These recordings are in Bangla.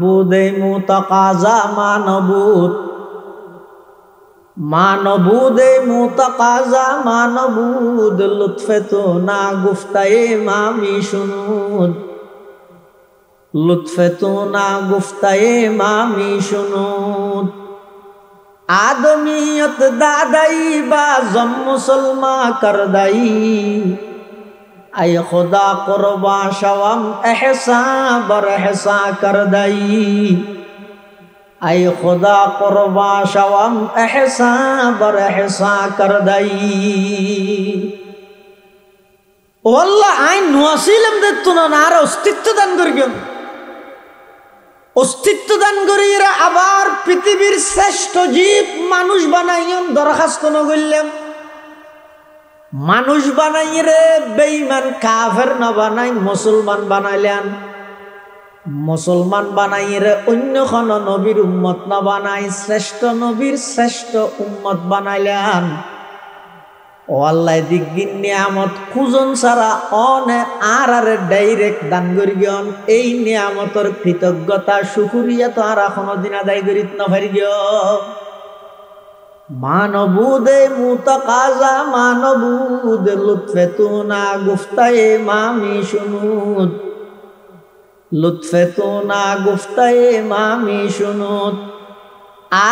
বুদে মুতাকাজা মানবুদে মুতাকাজা মানবুদ লুৎফে তো না গুফতায়ে মামি শুনুদ লুৎফে তো না গুফতায়ে মামি শুনুদ आदमियत दादाई बाजम मुसलमा कर दाई आय खुदा कुर्बा शवम एहसा बर एहसा कर दाई आय खुदा कुर्बा शवम एहसा बर एहसा कर दाई वल्ला आइन नसीलम देत्तुना नार अस्तित्व दान करगेन अस्तित्व दान करिरा आबार पृथिवीर श्रेष्ठ जीव मानुष बानाइयन दरखास्त न कइलाम मानुष बानाइरे बेईमान काफिर न बानाइ मुसलमान बानाइलेन मुसलमान बानाइरे अन्य कोन नबीर उम्मत न बानाइ श्रेष्ठ नबीर श्रेष्ठ उम्मत बानाइलेन ओ अल्लाह दिग्गिन नियामत खुजन सारा अने आरारे डायरेक्ट दान करियन এই নিয়ামতের কৃতজ্ঞতা শুকরিয়া তো আর কোনদিন আদায় করিত না পারিও মানবুদে মুতাকাজা মানবুদ লুৎফে তো না গুফতায়ে মামি শুনুদ লুৎফে তো না গুফতায়ে মামি শুনুদ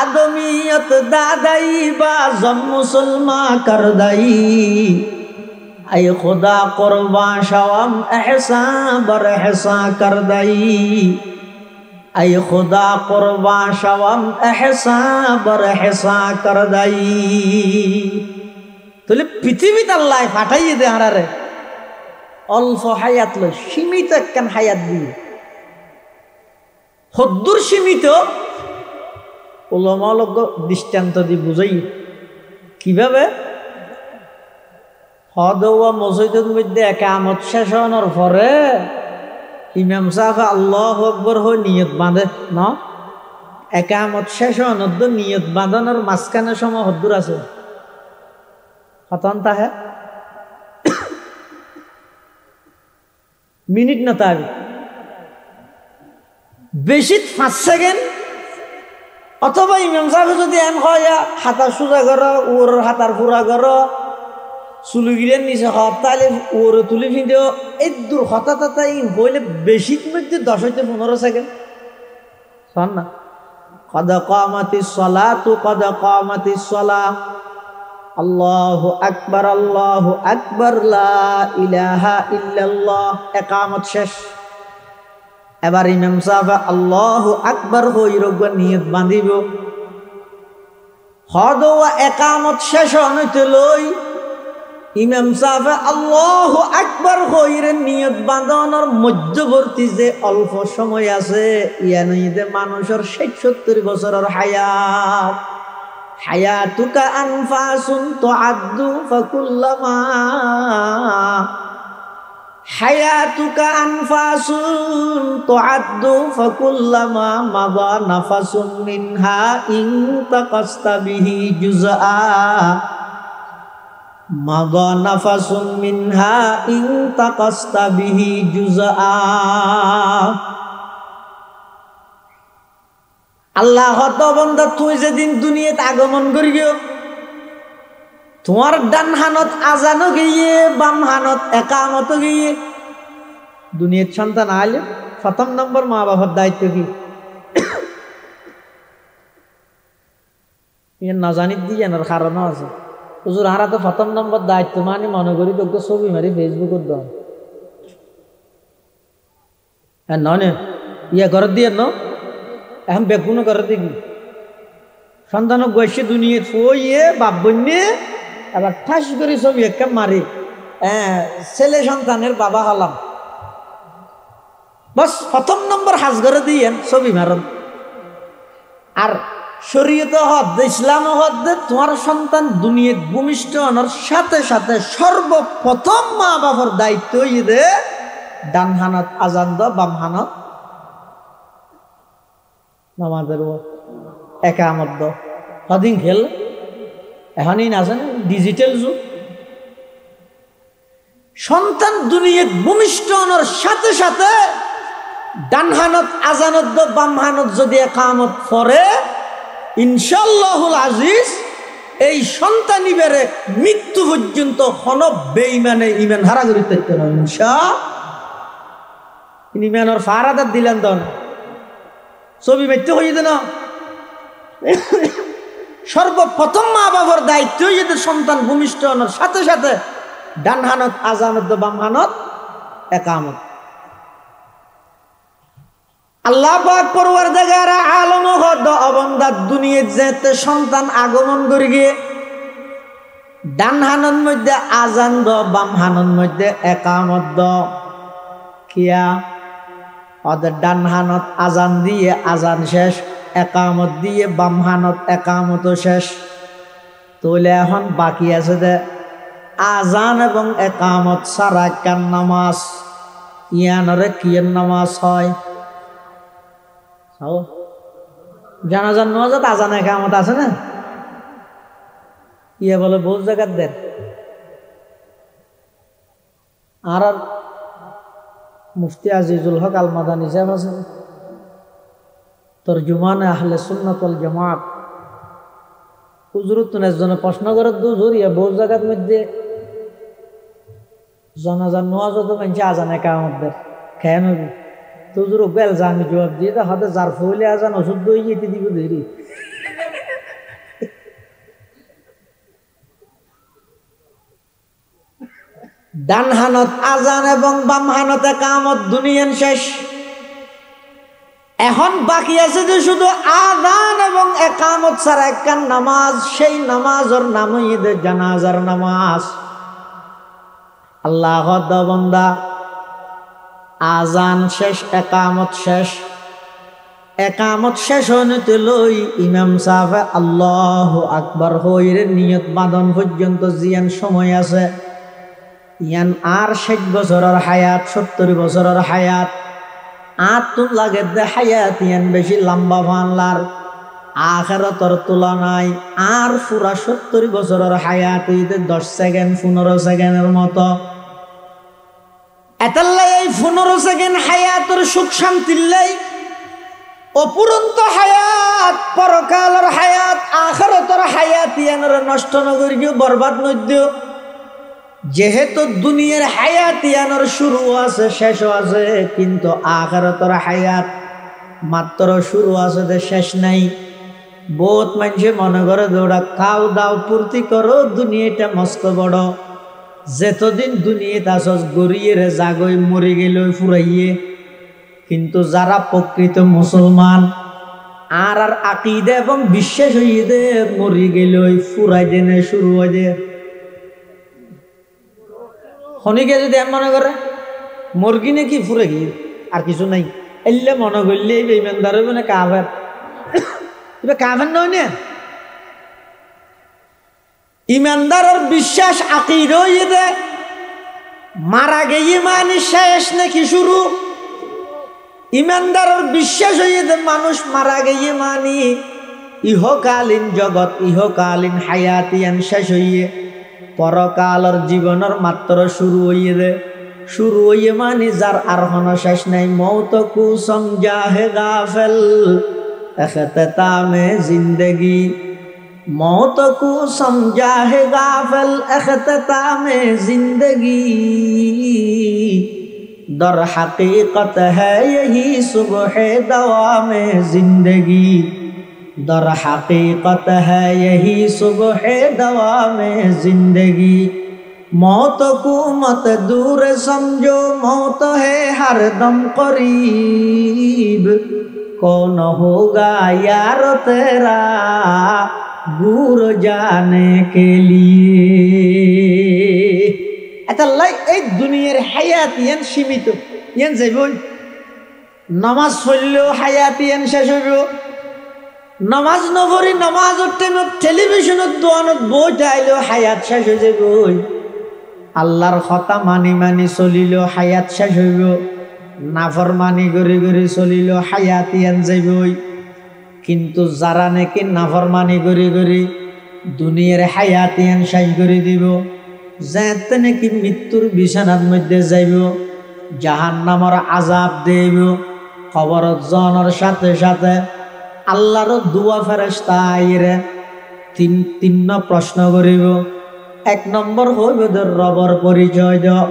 आदमियत दादाई बाजम मुसलमा कर दाई आय खुदा कुर्बा शवम एहसा बर एहसा कर दाई आय खुदा कुर्बा शवम एहसा बर एहसा कर दाई तले पृथिवीत आल्लाह फाटाइए दे हारारे अल्प हायात लो सीमित एकखान हायात दिए हद्दुर सीमित उलमालोक दृष्टान्त दी बुझाई किभाबे हदवा मस्जिदेर मध्य एकामत शेष होनार परे इमाम साहेब आल्लाहु আকবার हय नियत बाँधे ना एकामत शेष होनार तो नियत बाँधानोर माঝখানে समय हद्दूर आछे कत घंटा है मिनिट ना ताबी बेशी 5 सेकेंड अथवा इमाम साहेब যদি এন হয় হাতা সোজা করো ওর হাতার পুরা করো চুলগিরের নিচে হাত তালে ওর তুলি ফিন্দিও এই দূর হতা তাতা ইন হইলে বেশির মধ্যে 10 হইতে 15 সেকেন্ড শোন না কদ কামাতিস সালাতু কদ কামাতিস সালাহ আল্লাহু আকবার লা ইলাহা ইল্লাল্লাহ একামত শেষ এবার ইমাম সাহেব আল্লাহু আকবার হইরগ নিয়ত বাঁধিব হদওয়া একামত শেষ হইতে লই ইমাম সাহেব আল্লাহু আকবার হইরে নিয়ত বাঁধানোর মধ্যবর্তী যে অল্প সময় আছে ইয়ানিতে মানুষের 60-70 বছরের হায়াত হায়াতুকা আনফাসুন তুআদ্দু ফাকুল্লামা حياتك أنفاس تعد فكلما مضى نفس منها انتقصت به جزءا مضى نفس منها انتقصت به جزءا আল্লাহ তো বান্দা তুই যেদিন দুনিয়াত আগমন করিও তোমার ডান হানত আজানো গিয়ে বাম হানত একামত গিয়ে দুনিয়ার সন্তান আইলে প্রথম নম্বর মা বাবার দায়িত্ব কি ইয়ে না জানি দিয়ে না কারণও আছে হুজুর হারা তো প্রথম নম্বর দায়িত্ব মানে মনে করি তোকে ছবি মারি ফেসবুকত দাও হ্যাঁ নয় ইয়া ঘর দিয়ে ন এখন বেগুনো ঘর দিবি সন্তানক বয়সে দুনিয়া থইয়ে বাপ বন্যে এবার ঠাস করে ছবি একটা মারি ছেলে সন্তানের বাবা হলাম বস প্রথম নম্বর হাজ করে দিয়েন ছবি মারন আর শরীয়তে হদ ইসলাম হদ তোমার সন্তান দুনিয়াত ভূমিষ্ঠ হওয়ার সাথে সাথে সর্বপ্রথম মা বাবার দায়িত্ব ইদে ডান হানত আজান দাও বাম হানত নামাজের একামত দাও কদিন খেল এখনই না জানে ডিজিটাল যুগ সন্তান দুনিয়াত ভূমিষ্ঠ হওয়ার সাথে সাথে ডান হানত আজানত দ বাম হানত যদি একামত পড়ে ইনশাআল্লাহুল আজিজ এই সন্তানি বেড়ে মৃত্যু পর্যন্ত হনব বেঈমানে ইমান হারা করি থাকতে না ইমানের ফারাদাত দিলেন দন ছবি মৃত্যু হয়ে যেত না সর্বপ্রথম মা বাবার দায়িত্ব যদি সন্তান ভূমিষ্ঠ হওয়ার সাথে সাথে ডান হানত আজানত বাম হানত একামত আল্লাহ পাক পরওয়ারদিগার আলম হদ অবন্দাত দুনিয়াত যেতে সন্তান আগমন করি গিয়ে ডান হানত মধ্যে আজান দ বাম হানত মধ্যে একামত দ কিয়া ওদের ডান হানত আজান দিয়ে আজান শেষ একামত দিয়ে বাম হানত একামত শেষ তাহলে এখন বাকি আছে দে আজান এবং একামত সারা কান নামাজ ইয়ানরে কিয়ের নামাজ হয় জানাজান নামাজত আজান একামত আছে না ইয়ে বলে বহু জায়গার দেন আর মুফতি আজিজুল হক আল মাদানী সাহেব আছেন তরজুমানে আহলে সুন্নাত ওয়াল জামাত হুজুরত একজনে প্রশ্ন করে হুজুর ইয়া বহু জায়গার মধ্যে জানাজান নামাজত মানছে আজান একামত দেয় কেন তো হুজুর বেল জানি জবাব দিয়ে হাতে যার ফলে আজান ওষুধ দই যেতে দিব দেরি ডান হানত আজান এবং বাম হানত একামত দুনিয়ান শেষ এখন বাকি আছে যে শুধু আযান এবং একামত ছাড়া একখান নামাজ সেই নামাজের নাম ঈদের জানাজার নামাজ আল্লাহ বান্দা আযান শেষ একামত শেষ হইতে লই ইমাম সাহেব আল্লাহু আকবার হইরে নিয়ত বাঁধন পর্যন্ত জিয়ান সময় আছে ইয়ান আর 60 বছরের হায়াত 70 বছরের হায়াত আতুন লাগে দে হায়াত ইয়ান বেশি লম্বা ভানলার আখিরাতের তুলনায় আর পুরা 70 বছরের হায়াত হইতে 10 সেকেন্ড 15 সেকেন্ডের মতো এতাল্লাই এই 15 সেকেন্ড হায়াতের সুখ শান্তির লাই অপুরন্ত হায়াত পরকালের হায়াত আখিরাতের হায়াত ইয়ানরে নষ্ট নগরি বরবাদ নদ্য যেহেতু দুনিয়ার হায়াত ইয়ানোর শুরু আছে শেষ আছে কিন্তু আখিরাতের হায়াত মাত্র শুরু আছে যে শেষ নাই বহুত মানুষে মনে করে দৌড়া খাও দাও পূর্তি করো দুনিয়াটা মস্ত বড় যেতদিন দুনিয়াতে আসস গড়িয়ে রে জাগই মরে গেল ফুরাইয়ে কিন্তু যারা প্রকৃত মুসলমান আর আকীদা এবং বিশ্বাস হইয়ে দে মরে গেল ফুরাই দেনে শুরু হয়ে দে খনিকে যদি এম মনে করে মুরগি নাকি ফুরে গিয়ে আর কিছু নাই এলে মনে করলে বেঈমানদার হইব না কাফের এটা কাফের নয় না ইমানদারের বিশ্বাস আকীদা হইয়ে দে মারা গিয়ে মানে শেষ নাকি শুরু ইমানদারের বিশ্বাস হইয়ে দে মানুষ মারা গিয়ে মানে ইহকালীন জগৎ ইহকালীন হায়াতিয়ান শেষ হইয়ে পরকালের জীবনের মাত্র শুরু হইয়ে মানে যার আর কোনো শেষ নাই মৌত কু সমঝা হে গাফেল এখতামে জিন্দগি मौत को समझा है गाफिल अख्ताम जिंदगी दर हकीकत है यही सुबह दवाम जिंदगी दर हकीकत है यही सुबह दवाम जिंदगी मौत को मत दूर समझो मौत है हर दम करीब कौन होगा यार तेरा दूर जाने के लिए এতাল্লাই এই দুনিয়ার হায়াত ইয়ান সীমিত ইয়ান যাইব নামাজ পড়লেও হায়াত ইয়ান শেষ হইব নামাজ নপড়ি নামাজের টাইমত টেলিভিশনত দোয়ানত বই আইলেও হায়াত শেষ হয়ে যাইব আল্লাহর কথা মানি মানি চলিলেও হায়াত শেষ হইব নাফরমানি করে করে চলিলেও হায়াত ইয়ান যাইব কিন্তু যারা নাকি নাফরমানি করে করে দুনিয়ার হায়াত ইয়ান শেষ করে দিব যাতে নাকি মৃত্যুর বিছানার মধ্যে যাইব জাহান্নামের আযাব দেব খবরত জনের সাথে সাথে আল্লাহর দুয়া ফেরেশতা আইরে তিন প্রশ্ন করিব। এক নম্বর হইব রবর পরিচয় দাও,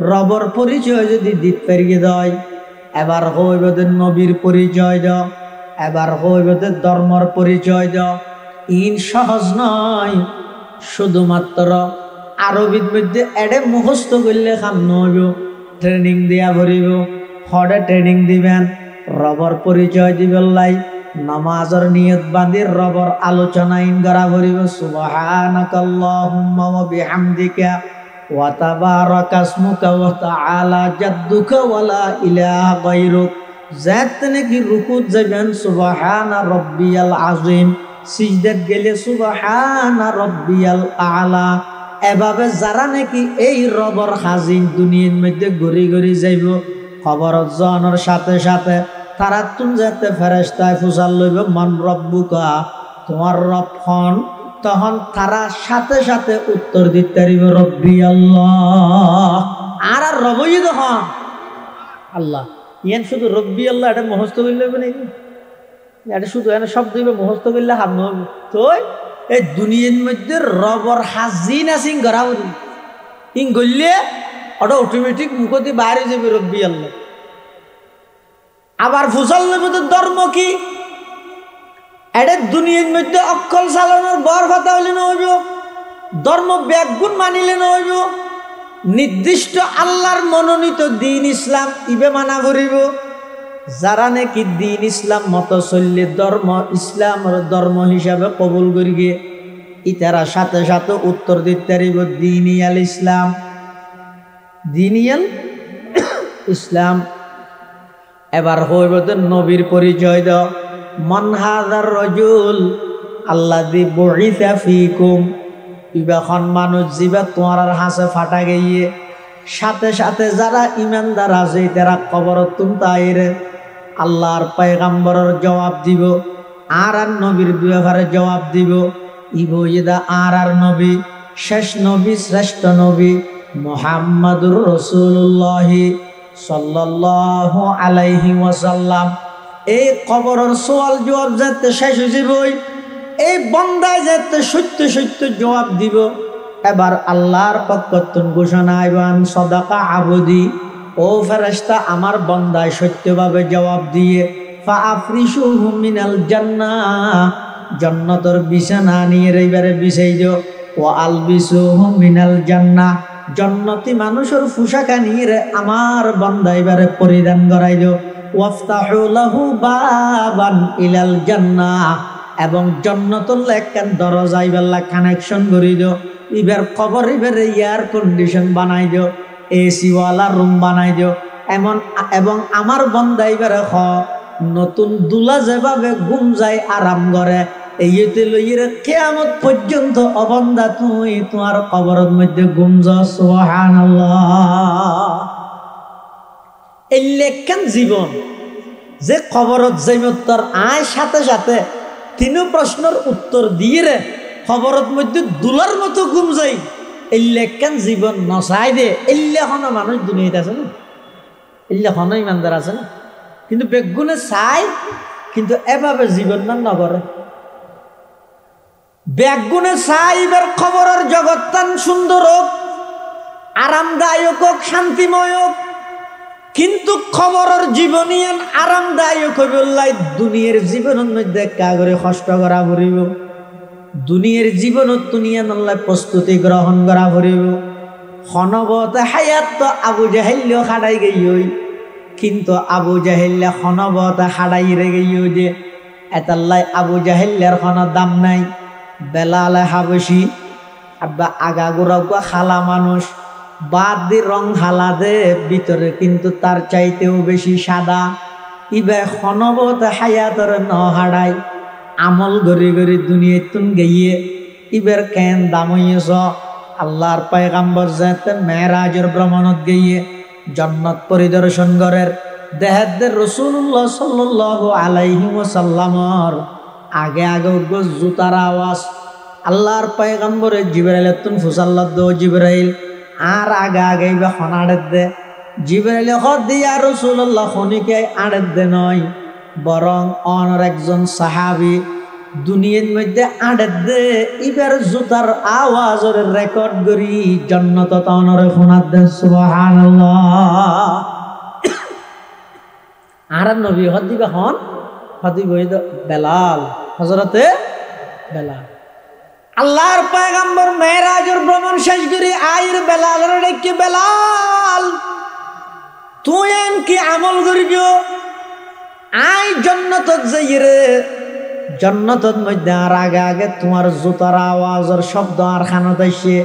রবর পরিচয় যদি দিত পেরিয়ে দেয়, এবার হইব নবীর পরিচয় দাও, এবার হইব ধর্মর পরিচয় দাও। ইন সহজ নয়, শুধুমাত্র আরবির মধ্যে এডে মুখস্থ করলে কাম নইব, ট্রেনিং দিয়া ভরিব। হরে ট্রেনিং দিবেন, রবর পরিচয় দিবেন লাই নামাজের নিয়ত বাঁধি রবর আলোচনা ইন করা ভরিব। সুবহানাকাল্লাহুম্মা ওয়া বিহামদিকা ওয়া তাবারাকা ইসমুকা ওয়া তাআলা জাদ্দুকা ওয়া লা ইলাহা গায়রুক। যাতে নাকি রুকুত যাবেন সুবহানা রাব্বিয়াল আযীম, সিজদাত গেলে সুবহানা রাব্বিয়াল আ'লা। এভাবে যারা নাকি এই রবর হাজিন দুনিয়ার মধ্যে ঘুরি ঘুরি যাইব, খবর জনের সাথে সাথে তারা তুন যাতে ফেরেশতায় ফুসাল লইব মান রব্বুকা, তোমার রব হন। তখন তারা সাথে সাথে উত্তর দিতে পারিব রব্বি আল্লাহ। আর রবই তখন আল্লাহ। ইয়ান শুধু রব্বি আল্লাহ এটা মুখস্থ করলে হবে নাকি? এটা শুধু এনে শব্দ দিবে মুখস্থ করলে হাব নহব তো। এই দুনিয়ার মধ্যে রবর হাজিন আছে ইং গড়া বলি, ইং গড়লে ওটা অটোমেটিক মুখতি বাইরে যাবে রব্বি আল্লাহ। আবার ফুসল নেবে তো ধর্ম কি? এটা দুনিয়ার মধ্যে অক্কল চালানোর বর কথা হইলে নহইব, ধর্ম ব্যাগুণ মানিলে নহইব। নির্দিষ্ট আল্লাহর মনোনীত দিন ইসলাম ইবে মানা করিব। যারা নাকি দিন ইসলাম মত চললে ধর্ম ইসলামের ধর্ম হিসাবে কবুল করি গে, ইতারা সাথে সাথে উত্তর দিতে পারিব দিনিয়াল ইসলাম, দিনিয়াল ইসলাম। এবার হইব নবীর পরিচয় দাও। মান হাযার রাজুল আল্লাযী বুইসা ফীকুম। ইবাখন মানুষ জিবা তোমার হাসে ফাটা গিয়ে সাথে সাথে যারা ইমানদার আছে তারা কবর তুমতাইরে আল্লাহর পয়গম্বরের জবাব দিব, আর নবীর ব্যাপারে জবাব দিব। ইবো ইদা আর নবী, শেষ নবী, শ্রেষ্ঠ নবী মুহাম্মাদুর রাসূলুল্লাহ সাল্লাল্লাহু আলাইহি ওয়াসাল্লাম। এই কবরের সওয়াল জবাব যাতে শেষ হয়ে যাবই, এই বন্দায় যাতে সত্য সত্য জবাব দিব। এবার আল্লাহর পক্ষ ঘোষণা আইবান সাদাকা আবদি, ও ফেরেশতা আমার বন্দায় সত্যভাবে জবাব দিয়ে ফাআফরিশুহু মিনাল জান্নাহ, জান্নাতের বিছানা নিয়ে এবারে বিছাই দিও। ওয়া আলবিসুহু মিনাল জান্নাহ, জান্নাতি মানুষের পোশাক নিয়ে আমার বান্দা এবারে পরিধান করাই দিও। ওয়াফতাহু লাহু বাবান ইলাল জান্নাহ, এবং জান্নাতুল একখান দরজা ইবাল্লা কানেকশন করে দিও। এবার কবর এবারে এয়ার কন্ডিশন বানাই দিও, এসি ওয়ালা রুম বানাই দিও। এবং আমার বান্দা এবারে নতুন দুলা যেভাবে ঘুম যায় আরাম করে, এইতে লইরে কিয়ামত পর্যন্ত অবন্দা তুই তোমার কবরের মধ্যে ঘুম যাও। সুবহানাল্লাহ। এই লেখান জীবন যে কবরত যাইব তোর আয় সাথে সাথে তিনও প্রশ্নের উত্তর দিয়ে রে খবরত মধ্যে দুলার মতো ঘুম যাই। এই লেখান জীবন নচাই দে। এল্লাখনো মানুষ দুনিয়াতে আছে না, এল্লাখনো ইমানদার আছে না, কিন্তু বেগুনে চাই কিন্তু এভাবে জীবন মান নগরে। বেগুনে চাই এবার খবরের জগৎটান সুন্দর হোক, আরামদায়ক হোক, শান্তিময় হোক, কিন্তু খবরের জীবনী আরামদায়ক হইবলাই দুনিয়ার জীবনের মধ্যে কাগরে কষ্ট করা ভরিব। দুনিয়ার জীবনত দুনিয়ান আল্লাহ প্রস্তুতি গ্রহণ করা ভরিব। হনবত হায়াত তো আবু জাহেল্য খাড়াই গেই, কিন্তু আবু জাহেল্লা হনবত হাড়াই রে গেই যে এতাল্লাই আবু জাহেল্লার কোনো দাম নাই। বেলালে হাবসি আব্বা আগা গোড়া খালা মানুষ, বাদ দি রং হালা দে ভিতরে কিন্তু তার চাইতেও বেশি সাদা। ইবে হনবত হায়াতর ন হাড়াই আমল গড়ি গড়ি দুনিয়া তুন গিয়ে ইবের কেন দামইছ। আল্লাহর পয়গম্বর যাতে মেরাজের ভ্রমণত গিয়ে জান্নাত পরিদর্শন করের দেহাদের রাসূলুল্লাহ সাল্লাল্লাহু আলাইহি ওয়াসাল্লামর আগে আগে জুতার আওয়াজ। আল্লাহর পয়গম্বরে জিবরাইল তুন ফুসাল্লাদ দো জিবরাইল আর আগে আগে ইবে হনাড়ে দে জিবরাইল হদ ইয়া রাসূলুল্লাহ খনিকে আড়ে দে নয় বরং অনর একজন সাহাবী দুনিয়ার মধ্যে আড়ে দে ইবার জুতার আওয়াজের রেকর্ড করি জান্নাত তানরে ফোনাত দে সুবহানাল্লাহ। আর নবী হদ দিবে হন হদিব বেলাল হযরতে বেলাল আল্লাহর পয়গম্বর মেরাজের ভ্রমণ শেষ করে আইর বেলালের ডেকে বেলাল তুই কি আমল করিও আই জান্নাতত যাইরে জান্নাতত মধ্যে আর আগে আগে তোমার জুতার আওয়াজের শব্দ আর খানাত আইছে।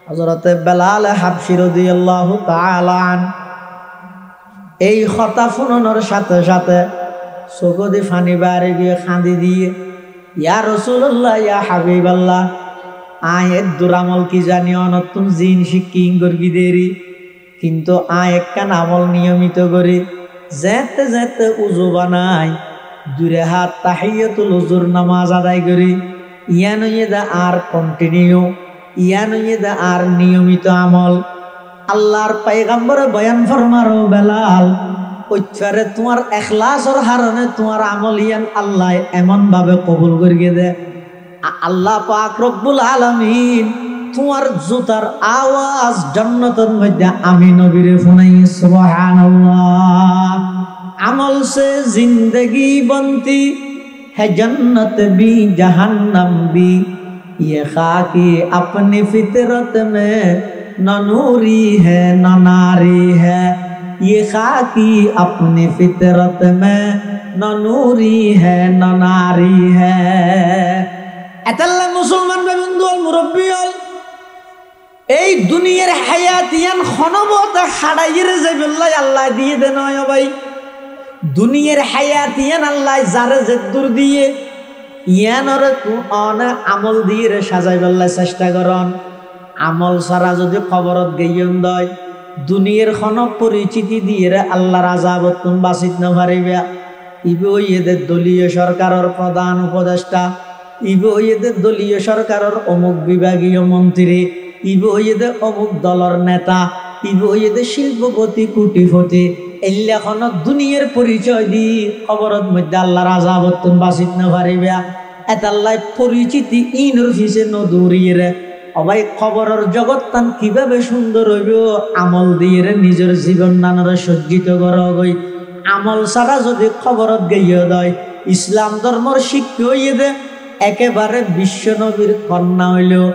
হযরতে বেলাল হাবশী রাদিয়াল্লাহু তাআলা আন এই কথা শুনানোর সাথে সাথে চোখে ফানি বাড়ি গিয়ে খাঁদি দিয়ে ইয়া রাসূলুল্লাহ ইয়া হাবিবাল্লাহ আয়ের দুরামল কি জানি অনতুন জিন শিক্ষিং করবি দেরি কিন্তু আয় একখান আমল নিয়মিত করি যেতে যেতে উজু বানাই দূরে হাত তাহিয়াতুল উজুর নামাজ আদায় করি ইয়ান ইয়েদা আর কন্টিনিউ ইয়ান ইয়েদা আর নিয়মিত আমল আল্লাহর পয়গম্বরে বয়ান ফরমারো বেলাল ওইটারে তোমার ইখলাসের হারনে তোমার আমল ইয়ান আল্লাহ এমন ভাবে কবুল করিয়ে দে আল্লাহ পাক রব্বুল আলামিন তোমার জুতার আওয়াজ জান্নাতের মধ্যে আমি নবীরে শুনাই সুবহানাল্লাহ। আমল সে জিंदगी बनती है जन्नत भी जहन्नम भी ये खाकी अपनी फितरत में न नूरी है न नारी है ये खाकी अपनी फितरत में न नूरी है न नारी है। এতাল্লা মুসলমান বন্ধু মুরব্বী এই দুনিয়ার হায়াতিয়ান খনবত খাড়াইরে যাইবল্লাই আল্লাহ দিয়ে দে নয় ভাই দুনিয়ার হায়াতিয়ান আল্লাহ যারে জেদ্দুর দিয়ে ইয়ানরে তু অনে আমল দিয়ে সাজাইবল্লাই চেষ্টা করন আমল ছাড়া যদি খবরত গেইন দয় দুনিয়ার খন পরিচিতি দিয়ে আল্লাহর আযাবত তুম বাঁচিত না পারিবা ইবো এদের দলীয় সরকারের প্রধান উপদেষ্টা ইবো এদের দলীয় সরকারের অমুক বিভাগীয় মন্ত্রী ইবো এদের অমুক দলের নেতা ইবো এদের শিল্পপতি কোটিপতি এলাখন দুনিয়ার পরিচয় দি খবরত মধ্যে আল্লাহর আযাবত তুম বাঁচিত না পারিবা এতাল্লাই পরিচিতি ইনর ফিসে নদুরিয়ে অবাই খবরের জগৎ তান কিভাবে সুন্দর হইব আমল দিয়ে নিজের জীবন নানারে সজ্জিত করা গই আমল ছাড়া যদি খবরত গইয়ে দেয় ইসলাম ধর্মর শিক্ষা হইয়ে দে একেবারে বিশ্ব নবীর কন্যা হইলেও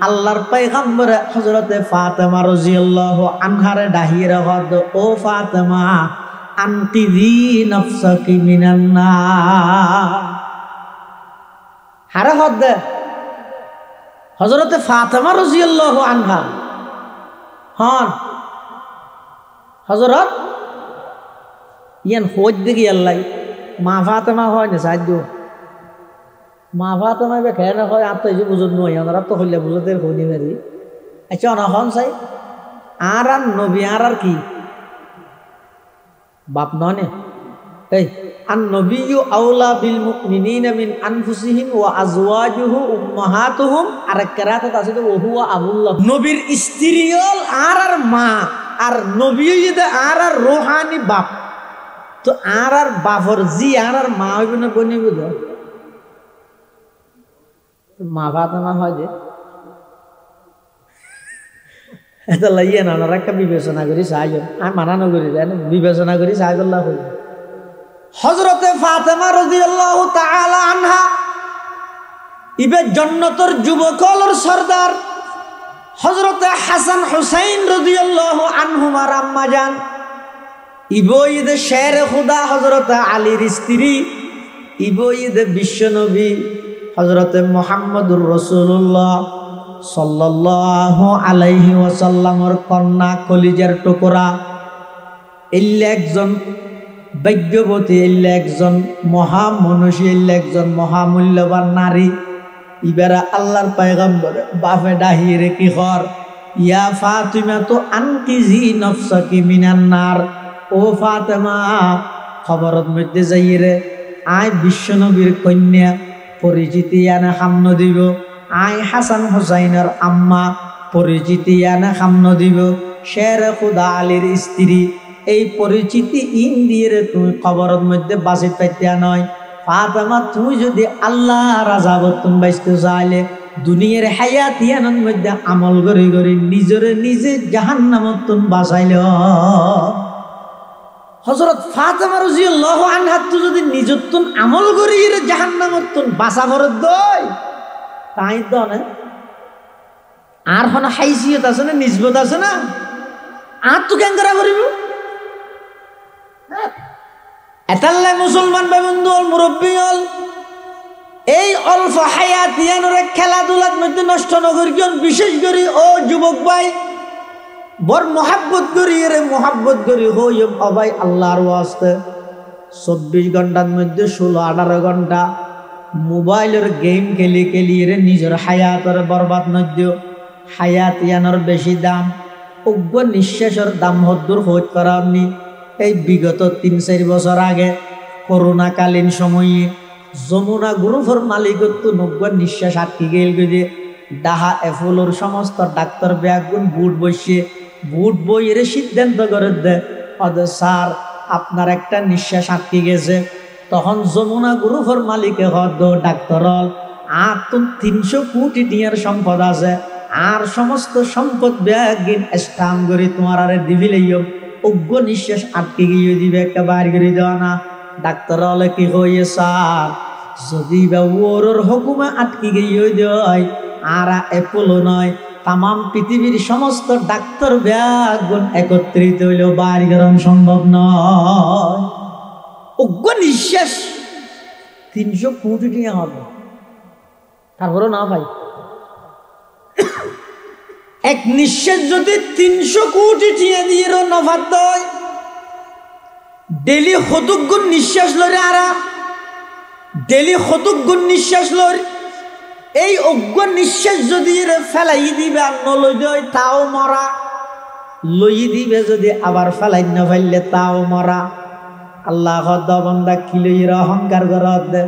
আল্লাহর পয়গম্বর হযরতে ফাতেমা রাদিয়াল্লাহু আনহারে ডাহিয়ে রাখদ ও ফাতেমা আনকিযি নাফসাকি মিনান নার হারে হদ হযরতে ফাতেমা রাদিয়াল্লাহু আনহা হন হযরত ইয়ান হজ দেখি আল্লাহ মা ফাতেমা হয় না সাহায্য মা ফাতেমা বে খেয়ে না হয় আত্ম যে বুঝত নয় ওনারা তো হইলে বুঝতে হইনি পারি আচ্ছা অনহন চাই আর নবী আর কি বাপ ননে এই আন নবিয়্যু আওলা বিল মুমিনিনা মিন আনফুসিহিম ওয়া আজওয়াজুহু উম্মাহাতুহুম আর কিরাত আছে তো ওহুয়া আবুল্লাহ নবীর স্ত্রীল আর মা আর নবী যদি আর রূহানি বাপ তো আর বাপর জি আর মা হইব না বনি বুঝ মা ফাতেমা হয় যে এটা লাইয়া না ওনারা একটা বিবেচনা করি সাহায্য আমি মানানো করি বিবেচনা করি সাহায্য হইল হযরতে ফাতেমা রাদিয়াল্লাহু তাআলা আনহা ইবে জান্নাতের যুবকলর সরদার হযরতে হাসান হুসাইন রাদিয়াল্লাহু আনহুমার আম্মা জান ইবো ঈদে শের খুদা হযরতে আলীর স্ত্রী ইবো ঈদে বিশ্বনবী হযরতে মুহাম্মদুর রাসূলুল্লাহ সাল্লাল্লাহু আলাইহি ওয়াসাল্লামের কন্যা কলিজার টুকরা এল্লে একজন ভাগ্যবতী এল্লে একজন মহা মনুষ্য এল্লে একজন মহামূল্যবান নারী ইবারা আল্লাহর পয়গম্বর বাপে ডাহিয়ে কি কর ইয়া ফাতিমা তো আনকিজি নফসাকি মিনান নার ও ফাতেমা খবরত মধ্যে যাইরে আয় বিশ্বনবীর কন্যা পরিচিতি আনা সামন দিব আয় হাসান হুসাইনের আম্মা পরিচিতি আনা সামন দিব শের খুদা আলীর স্ত্রী এই পরিচিতি ইন্দির তুমি খবরের মধ্যে বাঁচিত পাইতে নয় ফাতেমা তুমি যদি আল্লাহ রাজাবত তুমি বাঁচতে চাইলে দুনিয়ার হায়াতিয়ানের মধ্যে আমল করে করে নিজরে নিজে জাহান্নামত তুমি বাঁচাইল হযরত ফাতেমা রাদিয়াল্লাহু আনহা যদি নিজত্বন আমল করি জাহান্নামত তুমি বাঁচা করে দই তাই তো না আর হন হাইসিয়ত আছে না নিসবত আছে না আর তো কেন করা করিব এতাল্লাহ মুসলমান ভাই বন্ধু হল মুরব্বী হল এই অল্প হায়াতিয়ানরে খেলাধুলার মধ্যে নষ্ট নগরী বিশেষ করে ও যুবক ভাই বড় মোহাব্বত করি রে মোহাব্বত করি হই অবাই আল্লাহর ওয়াস্তে 24 ঘন্টার মধ্যে 16-18 ঘন্টা মোবাইলের গেম খেলি খেলি রে নিজের হায়াতের বরবাদ নদ্য হায়াতিয়ানোর বেশি দাম উগ্র নিঃশ্বাসের দাম হদ্দুর হইত করা আপনি এই বিগত 3-4 বছর আগে করোনাকালীন সময়ে যমুনা গ্রুপের মালিকত্ব 90 নিঃশ্বাস আটকে গেল গিয়ে ডাহা এফলোর সমস্ত ডাক্তার ব্যাগুন বুট বসে বুট বইয়ের সিদ্ধান্ত করে দেয় স্যার আপনার একটা নিঃশ্বাস আটকে গেছে তখন যমুনা গ্রুপের মালিকে হদ ডাক্তার আর তো 300 কোটি টিয়ার সম্পদ আছে আর সমস্ত সম্পদ ব্যাগিন স্টাম করে তোমার আরে দিবিলেই উগ্র নিঃশ্বাস আটকে গিয়ে দিবে একটা বাইর করে দেওয়া না ডাক্তার হলে কি হয়ে স্যার যদি বা ওর হুকুমে আটকে গিয়ে দেয় আর এপোলো নয় তাম পৃথিবীর সমস্ত ডাক্তার ব্যাগুন একত্রিত হইলেও বাইর করানো সম্ভব নয় উগ্র নিঃশ্বাস 300 কোটি টিয়া হবে তারপরে না ভাই এক নিঃশ্বাস যদি 300 কোটি টিয়া দিয়ে নফাত দেয় ডেলি হতুক গুণ নিঃশ্বাস লরে আরা ডেলি হতুক গুণ নিঃশ্বাস লর এই অজ্ঞ নিঃশ্বাস যদি ফেলাই দিবে আর নলই দেয় তাও মরা লই দিবে যদি আবার ফেলাই না ফেললে তাও মরা আল্লাহ দবন্দা কিলইর অহংকার করত দে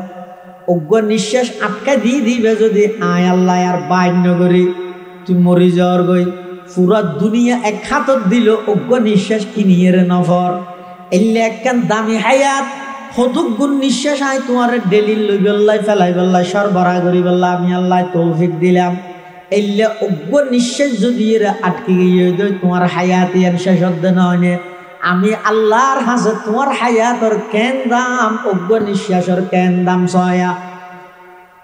অজ্ঞ নিঃশ্বাস আটকা দিয়ে দিবে যদি আয় আল্লাহ আর বাইন্য করি তুই মরি যাওয়ার গই পুরা দুনিয়া এক হাতত দিল অজ্ঞ নিঃশ্বাস কিনিয়ে রে নফর এলে একখান দামি হায়াত হতুক গুণ নিঃশ্বাস আয় তোমার ডেলি লই বেল্লাই ফেলাই বেল্লাই সরবরাহ করি বেল্লা আমি আল্লাহ তৌফিক দিলাম এলে অজ্ঞ নিঃশ্বাস যদি এরা আটকে গিয়ে তোমার হায়াত ইয়ান শেষ হতে নয় আমি আল্লাহর হাসে তোমার হায়াতর কেন দাম অজ্ঞ নিঃশ্বাসের কেন দাম সয়া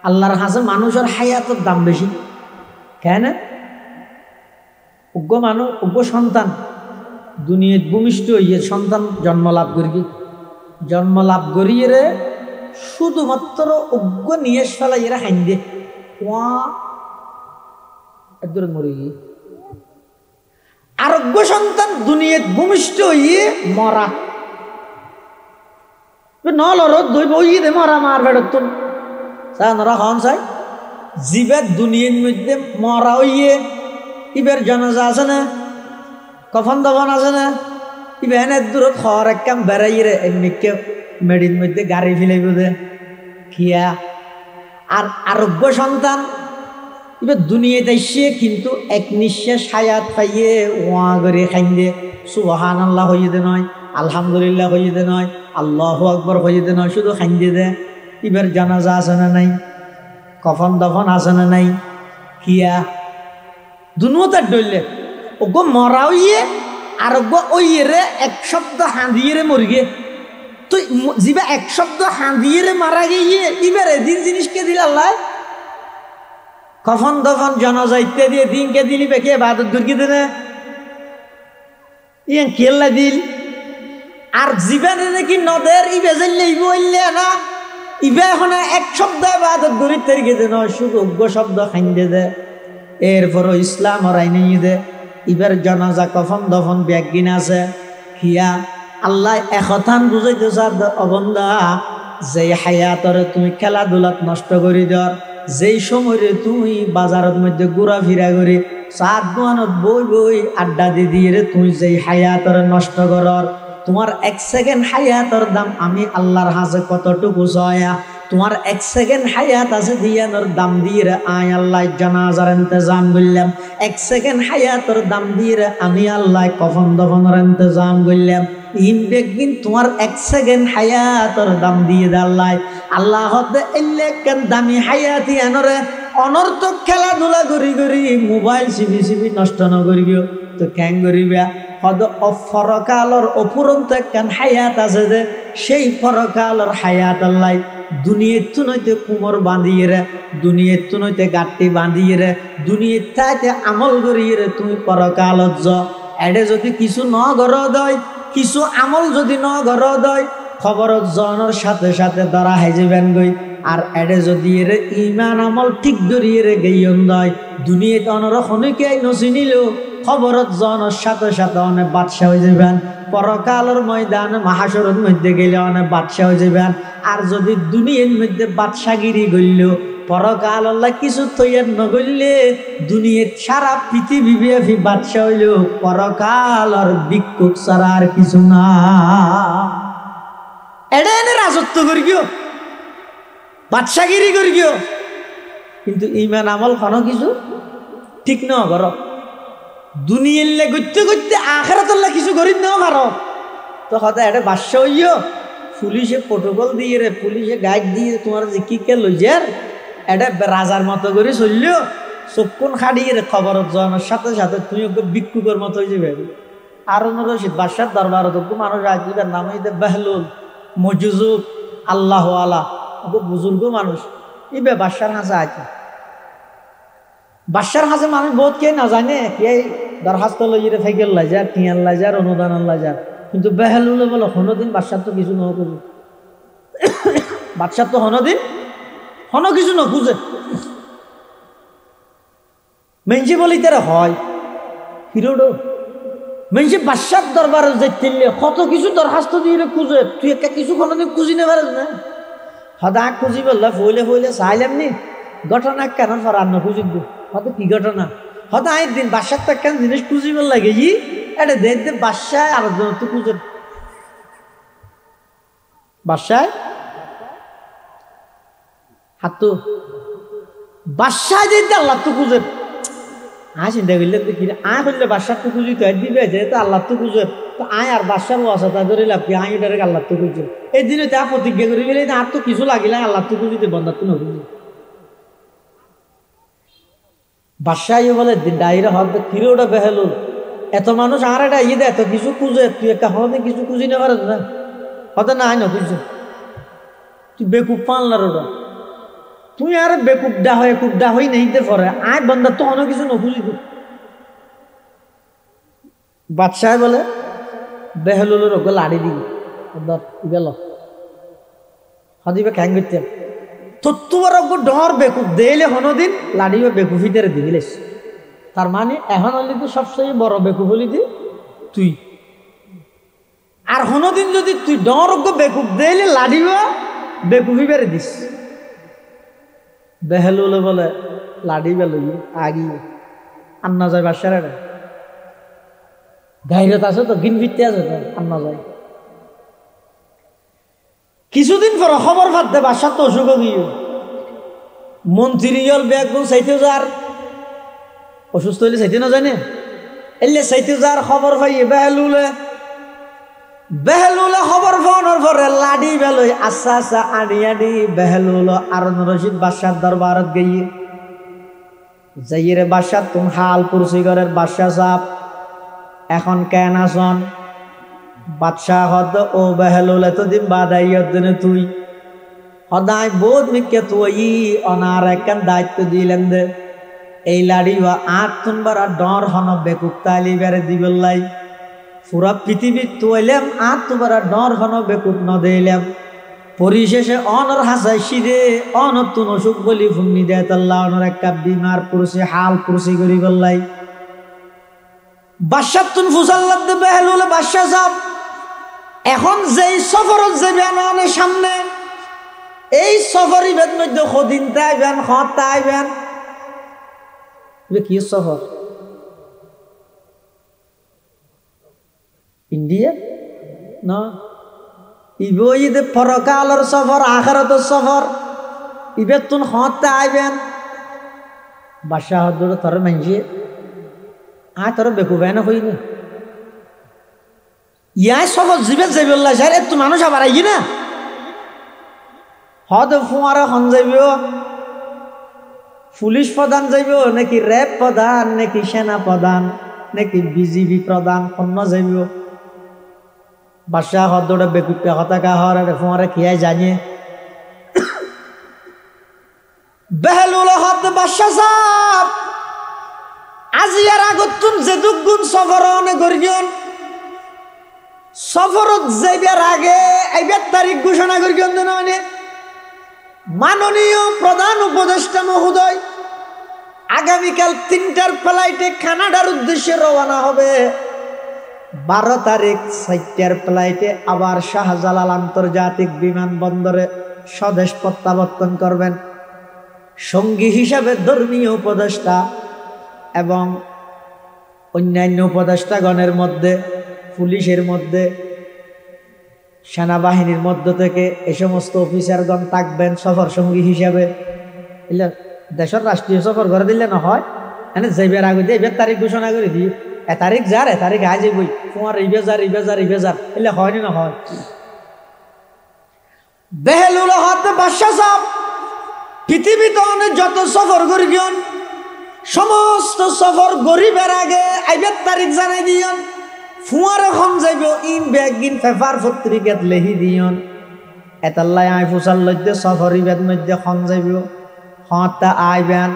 আল্লাহর হাসে মানুষের হায়াতের দাম বেশি কেন অজ্ঞ মানুষ অজ্ঞ সন্তান দুনিয়াত ভূমিষ্ঠ হইয়ে সন্তান জন্ম লাভ করিয়ে রে শুধুমাত্র অজ্ঞ নিয়ে ফেলাই এরা হাইন দে মরে গিয়ে আরোগ্য সন্তান দুনিয়াত ভূমিষ্ঠ হইয়ে মরা নলরত দইব ইয়ে মরা মার বেড়ত নরা হন চাই জীবের দুনিয়ার মধ্যে মরা হইয়ে ইবের জানাজা আছে না কফন দফন আছে না ইবে এনে দূরত খর একদম বেড়াই রে এমনিকে মেডির মধ্যে গাড়ি ফেলাইব দে খিয়া আর আরোগ্য সন্তান এবার দুনিয়াতে এসে কিন্তু এক নিঃশ্বাস হায়াত পাইয়ে ওয়া করে খাইন্দে সুবহানাল্লাহ হইয়ে দে নয় আলহামদুলিল্লাহ হইয়ে দে নয় আল্লাহু আকবার হইয়ে দে নয় শুধু খাইন্দে দে এবার জানাজা আছে না নাই কফন দফন আছে না নাই কিয়া দুনুতার ডইলে ওগো মরা হইয়ে আর ওগো ওইয়ে রে এক শব্দ হাঁদিয়ে রে মরিগে তো জিবা এক শব্দ হাঁদিয়ে রে মারা গিয়ে এবার এদিন জিনিসকে দিল আল্লাহ কফন দফন জানাজা ইত্যাদি দিনকে দিলি বেকে বাদত দুর্গি দেনে ইয়ান কেল্লা দিল আর জীবনে নাকি নদের ইবে জানলে ইবে হইলে না ইবে এখন এক শব্দ বাদত গরিব তরিকে দে নয় শুধু অজ্ঞ শব্দ খাইন্দে দে এরপরও ইসলাম আর আইনে দে ইবার জানাজা কফন দফন ব্যাগিন আছে খিয়া আল্লাহ একথান বুঝাইতে চার অবন্দা যে হায়াতরে তুমি খেলাধুলাত নষ্ট করি দেওয়ার যেই সময় তুই বাজারের মধ্যে ঘোরাফেরা করে চার দোকানত বই বই আড্ডা দিয়ে রে তুই যেই হায়াতর নষ্ট করর তোমার 1 সেকেন্ড হায়াতর দাম আমি আল্লাহর হাজে কতটুকু সয়া তোমার 1 সেকেন্ড হায়াত আছে দিয়ানোর দাম দিয়ে রে আয় আল্লাহ জানাজার ইন্তজাম করলাম 1 সেকেন্ড হায়াতর দাম দিয়ে রে আমি আল্লাহ কফন দফনের ইন্তজাম করলাম ইনবেগিন তোমার 1 সেকেন্ড হায়াতর দাম দিয়ে দে আল্লাহ হতে এলে কেন দামি হায়াতি আনরে অনর্থক খেলাধুলা করি করি মোবাইল চিবি নষ্ট নকরিও তো কেন করিবা হদ অফরকালর অপুরন্ত কেন হায়াত আছে যে সেই ফরকালর হায়াত আল্লাহ দুনিয়াতে নইতে কুমর বাঁধিয়ে রে দুনিয়াতে নইতে গাঁটটি বাঁধিয়ে রে দুনিয়ার তাইতে আমল করিয়ে রে তুমি পরকালত য এডে যদি কিছু ন গর দয় কিছু আমল যদি ন গর দয় খবরত জনের সাথে সাথে ধরা হয়ে যাবেন গই আর এডে যদি এর ইমান আমল ঠিক করিয়ে রে গেইন দয় দুনিয়াতে অনরক্ষণকে নচিনিল খবরত জনের সাথে সাথে অনেক বাদশাহ হয়ে যাবেন পরকালের ময়দানে মাহাশরের মধ্যে গেলে অনেক বাদশাহ হয়ে যাবেন আর যদি দুনিয়ার মধ্যে বাদশাগিরি গইল পরকাল আল্লাহ কিছু তৈয়ার নগরলে দুনিয়ার সারা পৃথিবী ব্যাপী বাদশাহ হইল পরকালের ভিক্ষুক ছাড়া আর কিছু না এডে এনে রাজত্ব করি গিয়ে বাদশাগিরি করি গিয়ে কিন্তু ইমান আমল কোনো কিছু ঠিক ন কর দুনিয়ালে গইতে গইতে আখিরাতুল্লাহ কিছু করি নাও পারো তো হতে এটা বাদশা হইও পুলিশে প্রটোকল দিয়ে রে পুলিশে গাইড দিয়ে তোমার যে কি কে লই যার এটা রাজার মতো করে চললিও চক্ষুন খাড়িয়ে রে খবরত জানার সাথে সাথে তুমি ওকে ভিক্ষুকের মতো হয়ে যাবে হারুন রশিদ বাদশার দরবারত মানুষ রাজীবের নাম হইতে বেহলুল মজুজুব আল্লাহ আলা ওকে বুজুর্গ মানুষ এই বাদশার হাসে আছে বাদশার হাসে মানুষ বহুত কে না জানে কে দরখাস্ত লইয়ে ফেকেল লাজার টিয়াল লাজার অনুদান লাজার কিন্তু বেহলুলে বলো হনদিন বাদশার তো কিছু ন খুঁজে বাদশার তো হনদিন হন কিছু ন খুঁজে মেঞ্চি বলি তারা হয় হিরোডো মেঞ্চি বাদশার দরবারে যাইতেলে কত কিছু দরখাস্ত দিয়ে খুঁজে তুই একটা কিছু কোনোদিন খুঁজি নে পারিস না হদা খুঁজি বললা ফইলে ফইলে চাইলাম নি ঘটনা কেন ফরান্ন খুঁজি হয়তো কি ঘটনা হয়তো আয়ের দিন বাসার তো কেন জিনিস খুঁজিবার লাগে ই এটা দেখতে বাসায় আর তো খুঁজে বাসায় হাত বাসায় দেখতে আল্লাহ তো খুঁজে আয় চিন্তা করলে কি আয় করলে বাসার তো খুঁজি তো দিবে যেহেতু আল্লাহ তো খুঁজে তো আয় আর বাসার আছে তা ধরে লাভ কি আয় ডাইরেক্ট আল্লাহ তো খুঁজে এই দিনে তা প্রতিজ্ঞা করে গেলে আর তো কিছু লাগিলে আল্লাহ তো খুঁজিতে বন্ধার তো নখুঁজে বাদশাহ বলে ডাইরে হক কিরোটা বেহেলুল এত মানুষ আর একটা ইয়ে এত কিছু খুঁজে তুই একটা হতে কিছু খুঁজি না পারে না হতে না আয় না খুঁজছে তুই বেকুব পানলার ওটা তুই আর বেকুবডা হয়ে কুবডা হই নেইতে পরে আয় বন্ধার তো অনেক কিছু নখুঁজি তুই বাদশাহ বলে বেহেলুলের ওকে লাড়ি দিবি গেল হদিবে ক্যাং করতে তোর ডর বেকুব দেলে হনদিন লাড়িও বেকুফিদের দিবিলেস তার মানে এখন হলি তো সবচেয়ে বড় বেকুব হলি দি তুই আর হনদিন যদি তুই ডর বেকুব দেলে লাড়িও বেকুফি বেড়ে দিস বেহেলুলে বলে লাড়ি বেলই আগি আন্না যায় বাসার গাইরত আছে তো গিন ফিরতে আছে তো আন্না যায় কিছুদিন পর খবর ফাঁদতে বাসার তো অসুখ গিয়ে মন্ত্রীল ব্যাগুন চাইতে যার অসুস্থ হইলে চাইতে না জানে এলে চাইতে যার খবর পাইয়ে বেহেলুলে খবর পাওয়ানোর পরে লাডি বেলই আচ্ছা আচ্ছা আড়ি আড়ি বেহেলুল আরন রশিদ বাদশার দরবারত গিয়ে যাইয়ে রে বাদশাহ তুম হাল পুরসি ঘরের বাদশাহ সাপ এখন কেন আসন বাদশাহ হদ ও বেহেলুল এতদিন বাদাইয়ত দিনে তুই হদায় বোধ মিকে তুই অনার একখান দায়িত্ব দিলেন দে এই লাড়িও আট তুনবার ডর হন বেকুব তাইলি বেড়ে দিবলাই পুরা পৃথিবী তুইলাম আট তুবার ডর হন বেকুব ন দিলাম পরিশেষে অনর হাসাই সিদে অনতুন অসুখ বলি ফুন্নি দেয় তাল্লাহ অনর একটা বিমার পুরুষে হাল পুরুষি করি বললাই বাদশাহ তুন ফুসাল্লাদ দে বেহেলুল বাদশাহ সাহেব এখন যেই সফরত যাবে আনের সামনে এই সফরই বেদ মধ্যে সদিন তাইবেন হত তাইবেন কি সফর ইন্ডিয়া না ইব ঈদে পরকালের সফর আখিরাতের সফর ইবের তুন হতে আইবেন বাদশাহ হদর তোর মানছে তোর বেকুবে না হইনি ইয়াই সফর জিবে যাইবল্লা স্যার একটু মানুষ আবার আইগি না হদ ফুয়ারে হন যাইব পুলিশ প্রধান যাইব নাকি র্যাব প্রধান নাকি সেনা প্রধান নাকি বিজিবি প্রধান অন্য যাইব বাদশাহ হদরে বেকুপে হতাকা হর ফুয়ারে খিয়াই জানিয়ে বেহলুল হদ বাদশাহ সাহেব আজিয়ার আগতুন যে দুগুণ সফর অনেক গরিয়ন সফরত যাইবার আগে আইবার তারিখ ঘোষণা করিয়ন দেন মাননীয় প্রধান উপদেষ্টা মহোদয় আগামীকাল 3টার ফ্লাইটে কানাডার উদ্দেশ্যে রওনা হবে 12 তারিখ 4টার ফ্লাইটে আবার শাহজালাল আন্তর্জাতিক বিমানবন্দরে স্বদেশ প্রত্যাবর্তন করবেন সঙ্গী হিসাবে ধর্মীয় উপদেষ্টা এবং অন্যান্য উপদেষ্টাগণের মধ্যে পুলিশের মধ্যে সেনাবাহিনীর মধ্য থেকে এই সমস্ত অফিসারগণ থাকবেন সফর সঙ্গী হিসাবে দেশের রাষ্ট্রীয় সফর করে দিলে না হয় এনে যাইবার আগে দিয়ে এবার তারিখ ঘোষণা করে দিই তারিখ যার তারিখ আজ বই তোমার ইবেজার এলে হয়নি না হয় বেহলুল হদ বাদশাহ সাহেব পৃথিবীতে অনেক যত সফর করিয়ন সমস্ত সফর গরিবের আগে আইবার তারিখ জানাই দিয়ন ফুয়ার এখন যাইব ইন ব্যাগিন পেপার পত্রিকাত লেহি দিয়ন এতাল্লাই আই ফুসাল লইতে সফর ইবেদ মধ্যে খন যাইব হতা আইবেন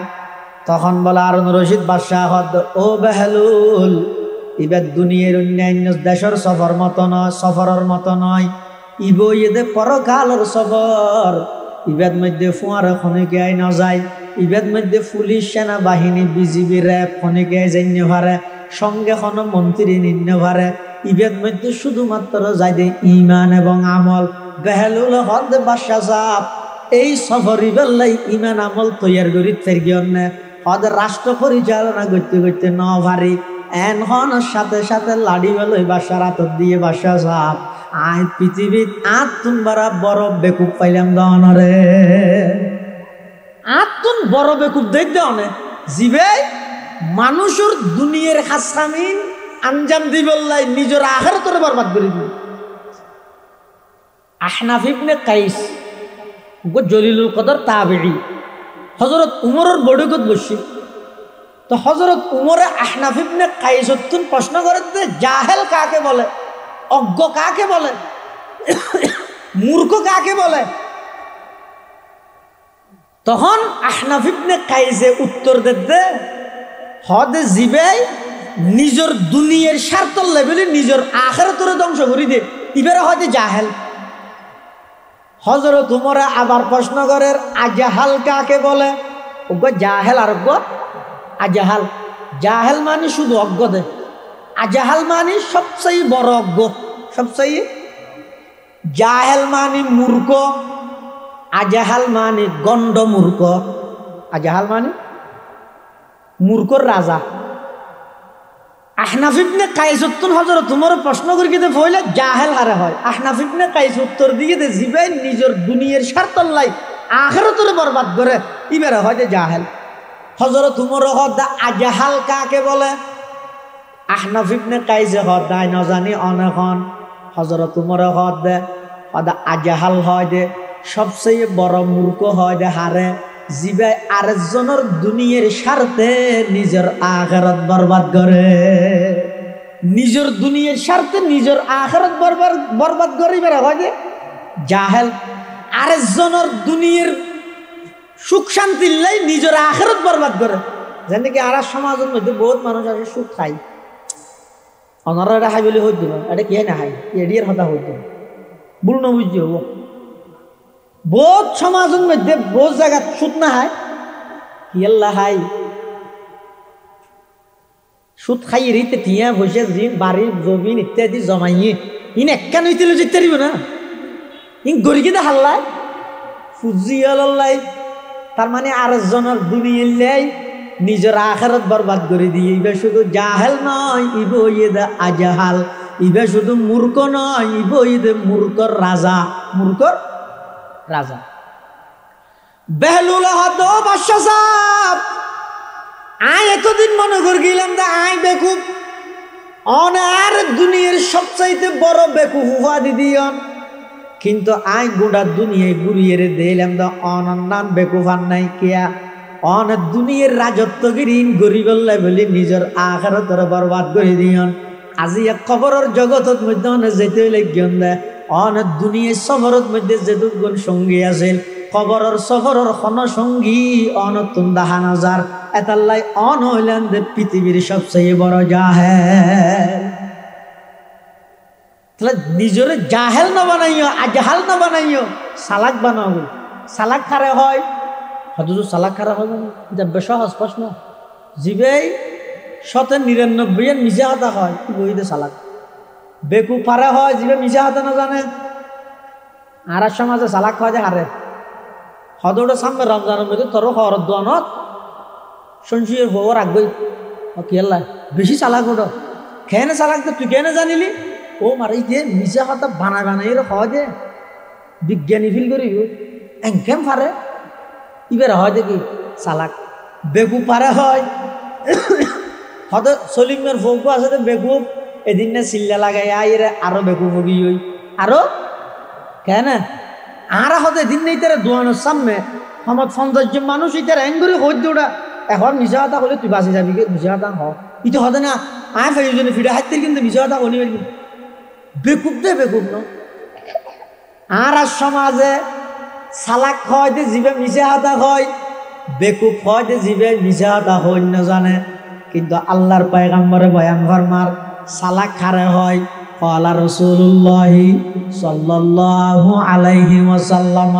তখন বলে আরুন রশিদ বাদশাহ হদ ও বেহলুল ইবেদ দুনিয়ার অন্যান্য দেশের সফর মতো নয় সফরের মতো নয় ইব ইদে পরকালের সফর ইবেদ মধ্যে ফুয়ার খনিকে আই না যায় ইবেদ মধ্যে পুলিশ সেনাবাহিনী বিজিবি র্যাব খনিকে যাইনে পারে সঙ্গে কোনো মন্ত্রী নিতে পারে ইবেদ মধ্যে শুধুমাত্র যাই দে ইমান এবং আমল বেহলুল হদ বাদশাহ সাহেব এই সফর ইবেল্লাই ইমান আমল তৈয়ার করি ফেরগিয়ন হদ রাষ্ট্র পরিচালনা করতে করতে ন ভারি এনহন সাথে সাথে লাড়ি বেলই বাসার হাতত দিয়ে বাদশাহ সাহেব আই পৃথিবীত তুমবারা বড় বেকুব পাইলাম দনরে তুম বড় বেকুব দেখ দনে জিবে মানুষের দুনিয়ার হাসামিন আঞ্জাম দিবল্লাই নিজের আখিরাতরে বরবাদ করে দিল আহনাফ ইবনে কাইস গো জলিলুল কদর তাবেঈ হযরত উমরের বড়কত বসি তো হযরত উমরে আহনাফ ইবনে কাইসতুন প্রশ্ন করতে জাহেল কাকে বলে অজ্ঞ কাকে বলে মূর্খ কাকে বলে তখন আহনাফ ইবনে কাইসে উত্তর দিতে হদে জিবে নিজের দুনিয়ার স্বার্থ লেভেলে নিজের আখিরাতরে ধ্বংস করে দে ইবেরা হয়তো জাহেল হযরত উমরে আবার প্রশ্ন করেন আজাহাল কাকে বলে ওগো জাহেল আর গো আজাহাল জাহেল মানে শুধু অজ্ঞ দে আজাহাল মানে সবচেয়ে বড় অজ্ঞ সবচেয়ে জাহেল মানে মূর্খ আজাহাল মানে গণ্ড মূর্খ আজাহাল মানে মূর্খর রাজা আহনাফ ইবনে কাইস উত্তর হযরত উমর প্রশ্ন করি কিন্তু হইলে জাহেল হারে হয় আহনাফ ইবনে কাইস উত্তর দিয়ে দে জিবে নিজের দুনিয়ার স্বার্থ লাই আখিরাতরে বরবাদ করে ইবেরে হয় যে জাহেল হযরত উমর হদ আজাহাল কাকে বলে আহনাফ ইবনে কাইসে হদ নাই না জানি অনেকন হযরত উমর হদ আজাহাল হয় যে সবচেয়ে বড় মূর্খ হয় যে হারে জিবে আরেকজনের দুনিয়ার স্বার্থে নিজের আখিরাত বরবাদ করে নিজের দুনিয়ার স্বার্থে নিজের আখিরাত বরবাদ করে বেরা হয় যে জাহেল আরেকজনের দুনিয়ার সুখ শান্তি লাই নিজের আখিরাত বরবাদ করে যেন কি আর সমাজের মধ্যে বহুত মানুষ আছে সুখ খাই অনারা এটা খাই বলে হইত এটা কে না খাই এডিয়ার কথা হইত ভুল না বুঝতে হবো বহুত সমাজের মধ্যে বহুত জায়গা সুদ না হয় ইয়াল্লা হাই সুদ খাই রিতে টিয়া বসে জিন বাড়ি জমিন ইত্যাদি জমাইয়ে ইন একা নইতে জিততে দিব না ইন গরিকে দে হাল্লাই ফুজিয়াল্লাই তার মানে আরেকজনের দুনিয়ার লাই নিজের আখিরাত বরবাদ করে দিয়ে শুধু জাহেল নয় ইবো ইদা আজাহাল ইবে শুধু মূর্খ নয়, ইবে মূর্খর রাজা, মূর্খর রাজা। বেহলুল হদ বাদশা সাহেব, আয় এতদিন মনে করে গেলাম যে আয় বেকুব, অনার দুনিয়ার সবচাইতে বড় বেকুব উপাধি দিয়ন, কিন্তু আয় গোটা দুনিয়ায় ঘুরিয়ে দিলাম তো অনন্যান বেকুব আর নাই কিয়া। অন দুনিয়ার রাজত্বগিরি গরিবল্লাই বলি নিজের আখিরাতের বরবাদ করে দিয়ন। আজি এক খবরের জগতের মধ্যে অনেক যেতে লাগিয়ন দেয়, অনেক দুনিয়ার সফরের মধ্যে যেটুকুন সঙ্গী আছিল, খবরের সফরের খন সঙ্গী অনতুন দেখা নজার এতাল্লাই অন হইলেন যে পৃথিবীর সবচেয়ে বড় জাহেল। তাহলে নিজরে জাহেল না বানাইও, আজহাল না বানাইও, সালাক বানাও। সালাক খারে হয়, হয়তো সালাক খারা হয় যাবে সহজ প্রশ্ন। জিবেই 99 মিশা হাতা হয়, বইতে সালাক। বেকু পারে হয় জিবে মিশা হাতা না জানে, আর সমাজে সালাক হয় যে হারে। হদৌটা সামনে রমজানের মধ্যে তোর হর দোয়ানত সঞ্চয়ের হবো রাখবই কি আল্লাহ বেশি চালাক ওটা খেয়ে চালাক তো তুই কেন জানিলি? ও মারে যে মিশা হাতা বানায় বানাই হয় যে বিজ্ঞানী ফিল করি এংকেম পারে ইবের হয় দেখি চালাক। বেকু পারে হয় হয়তো সলিমের ফৌকু আছে তো বেকুব এদিন না চিল্লা লাগাই আইরে আরো বেকু ফগি ওই আরো কেন আর হতে দিন নেই তারা দোয়ানোর সামনে আমার 50 জন মানুষ ইতার এঙ্গুরি হইতে ওটা এখন মিশা হাতা হলে তুই বাঁচে যাবি মিশা হাতা হ ইতো হতে না আয় ফাইজনে ফিরে হাইতে কিন্তু মিশা হাতা হলি বেকুব দে বেকুব ন। আর সমাজে সালাক হয় যে জিবে মিশা হাতা হয়, বেকুব হয় যে জিবে মিশা হাতা হই না জানে। কিন্তু আল্লাহর পয়গম্বরে বয়ান ফরমার সালাক খারে হয়। ক্বালা রাসূলুল্লাহি সাল্লাল্লাহু আলাইহি ওয়াসাল্লাম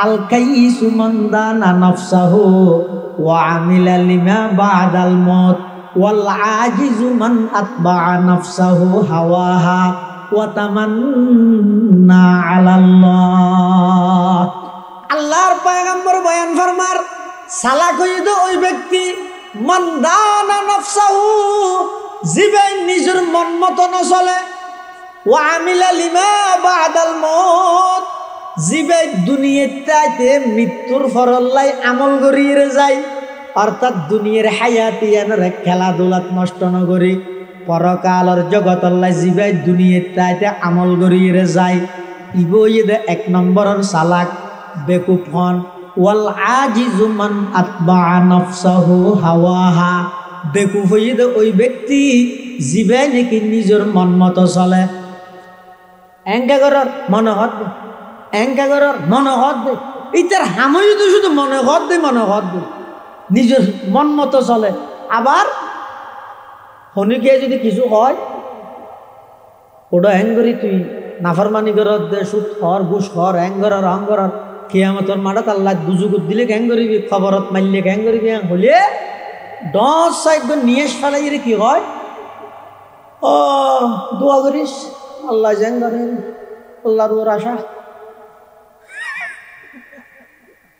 আল কাইসু মান দানা নাফসাহু ওয়া আমিলা লিমা বাদাল মউত ওয়াল আজিজু মান আতবা'a নাফসাহু হাওয়াহা ওয়া তামান্না আলাল্লাহ। আল্লাহর পয়গম্বর বয়ান ফরমার সালাক হইদ ওই ব্যক্তি মান দানা নাফসাহু জিবে নিজের মন মতো না চলে, ওয়া আমিলা লিমা বাদাল মউত জিবে দুনিয়াতে মৃত্যুর ফরল্লাই আমল করিয়ে যায়। অর্থাৎ দুনিয়ার হায়াতিয়ানের খেলাধুলাত নষ্ট নগরী পরকালর জগতল্লাই জিবে দুনিয়াতে আমল করিয়ে যায়। ইবইদে 1 নম্বরের সালাক বেকুব হন। ওয়াল আজিজু মান আতবা'a নাফসাহু হাওয়াহা বেকুব হইদে ওই ব্যক্তি জিবে নাকি নিজের মন মতো চলে। এঙ্কাগরর মনোহত দে, এঙ্কাগরর মনোহত দে, ইতার হামই তো শুধু মনোহত দে মনোহত দে নিজের মন মতো চলে। আবার হনিকে যদি কিছু হয় ওটা হ্যাঙ্গরি তুই নাফরমানি করত দে সুদ হর ঘুষ হর হ্যাঙ্গরর অঙ্গরর কিয়ামতর মাঠত আল্লাহ দুজুগুত দিলে ক্যাং করিবি, খবরত মারলে ক্যাং করিবি, হলে 10 সাইড নিয়েস ফেলাই কি হয় ও দোয়া করিস আল্লাহ জ্যাং করেন আল্লাহর ওর আশা।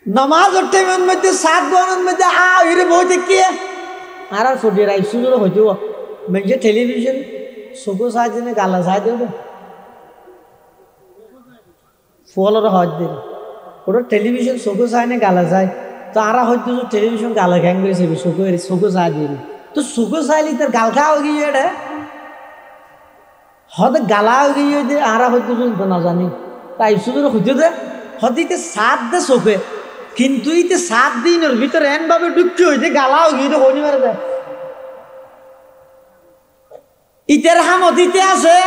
নামাজের টাইমের মধ্যে 7 দোয়ানোর মধ্যে আরে বইতে কে আর ফুটিয়ে রাই সুযোগ হইতেও মানে টেলিভিশন চকু চাই দিনে গালা চাই দেব ফলের হজ দিন ওটা টেলিভিশন চকু চাই নে গালা চাই তো আর হয়তো টেলিভিশন গালা ঘ্যাং করে চাইবি চকু চাই দিবি তো চকু চাইলি তোর গাল খাওয়া গিয়ে রে হতে গালা গিয়ে দে আর হয়তো না জানি তাই সুযোগ হইতে দে হতে ইতে 7 দে চোখে কিন্তু ইতে 7 দিনের ভিতরে এনভাবে ঢুকি হইতে গালাও গিয়ে হনি মারে দেয়। ইতের হামত ইতে আছে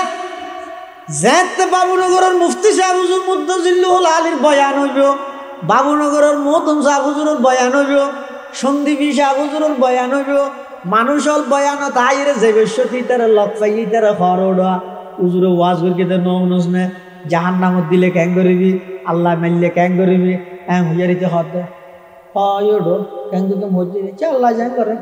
যেতে বাবুনগরের মুফতি সাহেব হুজুর মুদ্দাজিল্লুল আলীর বয়ান হইব, বাবুনগরের মহতম সাহেব হুজুরের বয়ান হইব, সন্দীপী সাহেব হুজুরের বয়ান হইব, মানুষল বয়ান তাইরে যে বেশ্বতী তারা লক পাই তারা হরড়া হুজুরে ওয়াজ করকে তার নৌনস নে জাহান্নামত দিলে ক্যাং করিবি আল্লাহ মারলে ক্যাং করিবি হুইয়ারিতে হতে হয় ওডো ক্যাং কিন্তু মসজিদে আল্লাহ যাই করে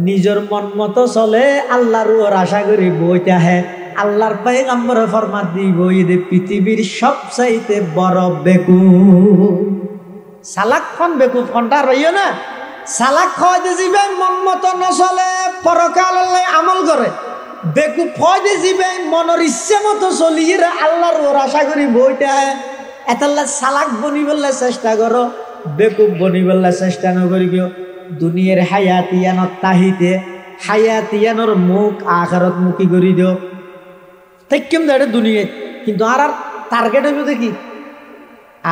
নিজের মন মতো চলে আল্লাহর ওর আশা করি বইটা হ্যাঁ আল্লাহর পয়গম্বর ফরমাত দিব ঈদে পৃথিবীর সবচাইতে বড় বেকুব সালাক খন বেকুব কোনটা রইও না সালাক হয় যে জীবন মন মতো নচলে পরকাল আল্লাহ আমল করে বেকুব ফয়দে যাবে মনের ইচ্ছে মতো চলিয়ে আল্লাহর ওর আশা করি বইটা এতাল্লা সালাক বনিবল্লা চেষ্টা করো বেকুব বনিবল্লা চেষ্টা নকরিও দুনিয়ার হায়াতিয়ানত তাহিতে হায়াতিয়ানোর মুখ আখারত মুখী করি দিও তাই কেম এটা দুনিয়ায় কিন্তু আর টার্গেট হইব দেখি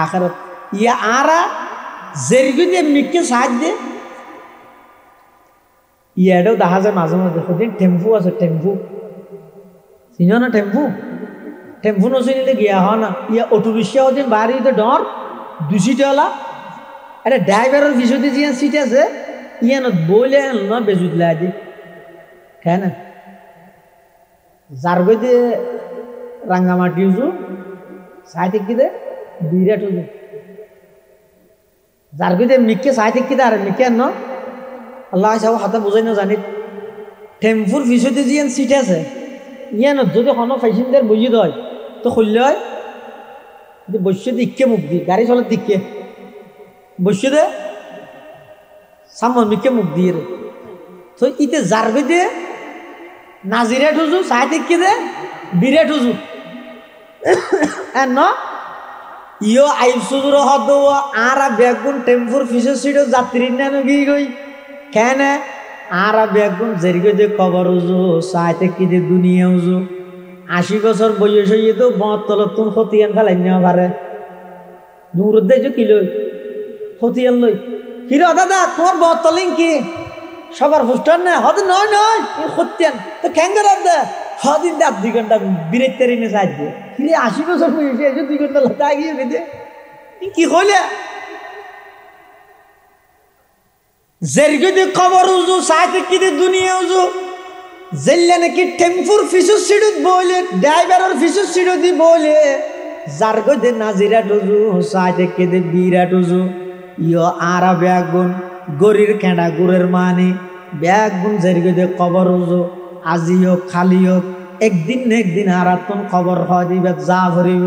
আখারত ইয়া আরা জেরগি দিয়ে মিককে সাহায্য দে ইয়াটাও দেখা যায় মাঝে মাঝে সদিন টেম্পু আছে টেম্পু চিন না টেম্পু টেম্পু নচিনিলে গিয়া হয় না ইয়া অটো রিক্সা সদিন বাড়িতে ডর 2 সিটওয়ালা এটা ড্রাইভারের পিছনে যে সিট আছে ইয়ানত বইলে না বেজুতলা দি কেন যারগই দিয়ে রাঙ্গামাটি উজু সাই থেকে দে বিরাট উজু যারগই দিয়ে মিককে সাই থেকে দে আর মিকে ন আল্লাহ সব হাতে বুঝাই না জানি টেম্পুর পিছনে যে সিট আছে ইয়ানত যদি কোনো প্যাসেঞ্জার বুঝি দেয় তো খুললে হয় বসে দিককে মুখ দি গাড়ি চলে দিককে বসে দে সামন মিকে মুখ দিয়ে রে তো ইতে যারগই দিয়ে নাজিরা ঠুজু চাই দেখি দে বিরে ঠুজু ন ইয় আইসুজুর হদ আর বেগুন টেম্পুর ফিসের সিটও যাত্রী না নগি গই কেন আর বেগুন জেরগে দে কবর উজু চাই দেখি দে দুনিয়া উজু 80 বছর বয়স হইয়ে তো বতলত তুন খতিয়ান ফেলাই নেওয়া পারে দূর দেয় কি লই খতিয়ান লই হিরো দাদা তোমার বতলিং কি সবার ফুস্টার না হদ নয় নয় খতিয়ান তো ক্যাঙ্গার দে হদিন 2 ঘন্টা বিরেতের এনে সাহায্য হিরে 80 বছর বয়স হয়েছে 2 ঘন্টা লাগা গিয়ে বেঁধে কি হইলে জেরগে দে কবর উজু সাথে কি দে দুনিয়া উজু জেল্লে নাকি টেম্পুর ফিসুর সিডুত বলে ড্রাইভারের ফিসুর সিডু দি বলে জারগো দে নাজিরা টুজু সাথে কি দে বিরাট উজু ইয়ো আরা বেগুন গরির কেঁডা গুড়ের মানে বেগুন জেরগে দে কবর উজু আজি হোক খালি হোক একদিন না একদিন আরাতন খবর হয় দিবে যা ভরিব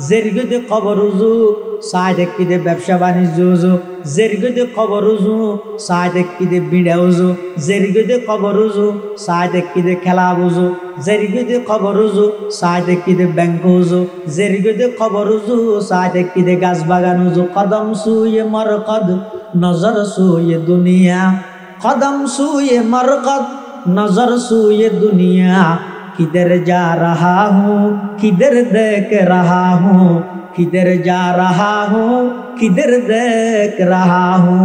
জেরগে দে কবর উজু সাই দেখি দে ব্যবসা বাণিজ্য উজু জেরগে দে কবর উজু সাই দেখি দে বিড়া উজু জেরগে দে কবর উজু সাই দেখি দে খেলা বুঝু জেরগে দে কবর উজু সাই দেখি দে ব্যাংক উজু জেরগে দে কবর উজু সাই দেখি দে গাছ বাগান উজু কদম সুয়ে মরকদ নজর সুয়ে দুনিয়া কদম সুয়ে মরকদ नजर सुए दुनिया किधर जा रहा हूँ किधर देख रहा हूँ किधर जा रहा हूँ किधर देख रहा हूँ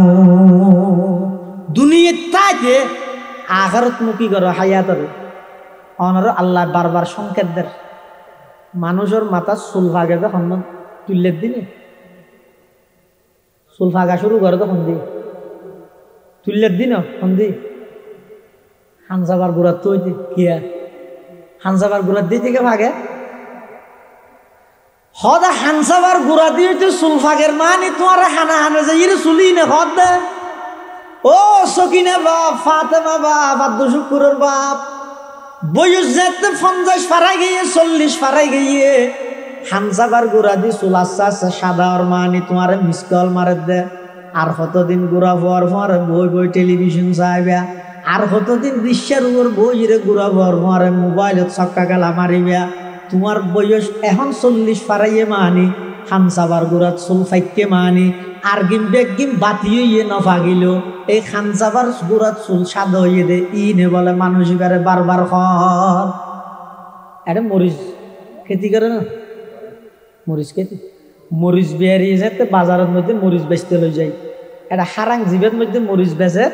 दुनिया ताजे आखिरत मुखी करो हायात অনর আল্লাহ বারবার সংকেত দেন মানুষের মাথা চুল ভাগে যখন তুললের দিনে চুল ভাগা শুরু করে তখন দি তুললের দিন দি হানসাবার গুড়ার তো কিয়া হানসাবার গুড়ার দিয়ে থেকে ভাগে হদা হানসাবার গুড়া দিয়ে তো চুল ফাগের মানে তোমার হানা হানা যাই চুলি নে হদ দে ও সকিনা বাপ ফাতেমা বাপ আব্দু শুকুরের বাপ বয়স যেতে 50 ফারাই গিয়ে 40 ফারাই গিয়ে হানসাবার গুড়া দিয়ে চুল আস্তে আস্তে সাদা ওর মানে তোমার মিসকল মারে দে আর কতদিন গুড়া হওয়ার পর বই বই টেলিভিশন চাইবা আর কতদিন দৃশ্যের উপর বইরে ঘুরা ভর মারে মোবাইলত চক্কা গেলা মারিবা তোমার বয়স এখন 40 ফারাইয়ে মানি খানসাবার গুড়াত চুল ফাইকে মানি আর গিম বেগিম বাতি হইয়ে নফাগিল এই খানসাবার গুড়াত চুল সাদা হইয়ে দে ইনে বলে মানুষ এবারে বারবার খর এটা মরিচ খেতি করে না মরিচ খেতি মরিচ বেরিয়ে যেতে বাজারের মধ্যে মরিচ বেচতে লই যায় এটা হারাং জীবের মধ্যে মরিচ বেচে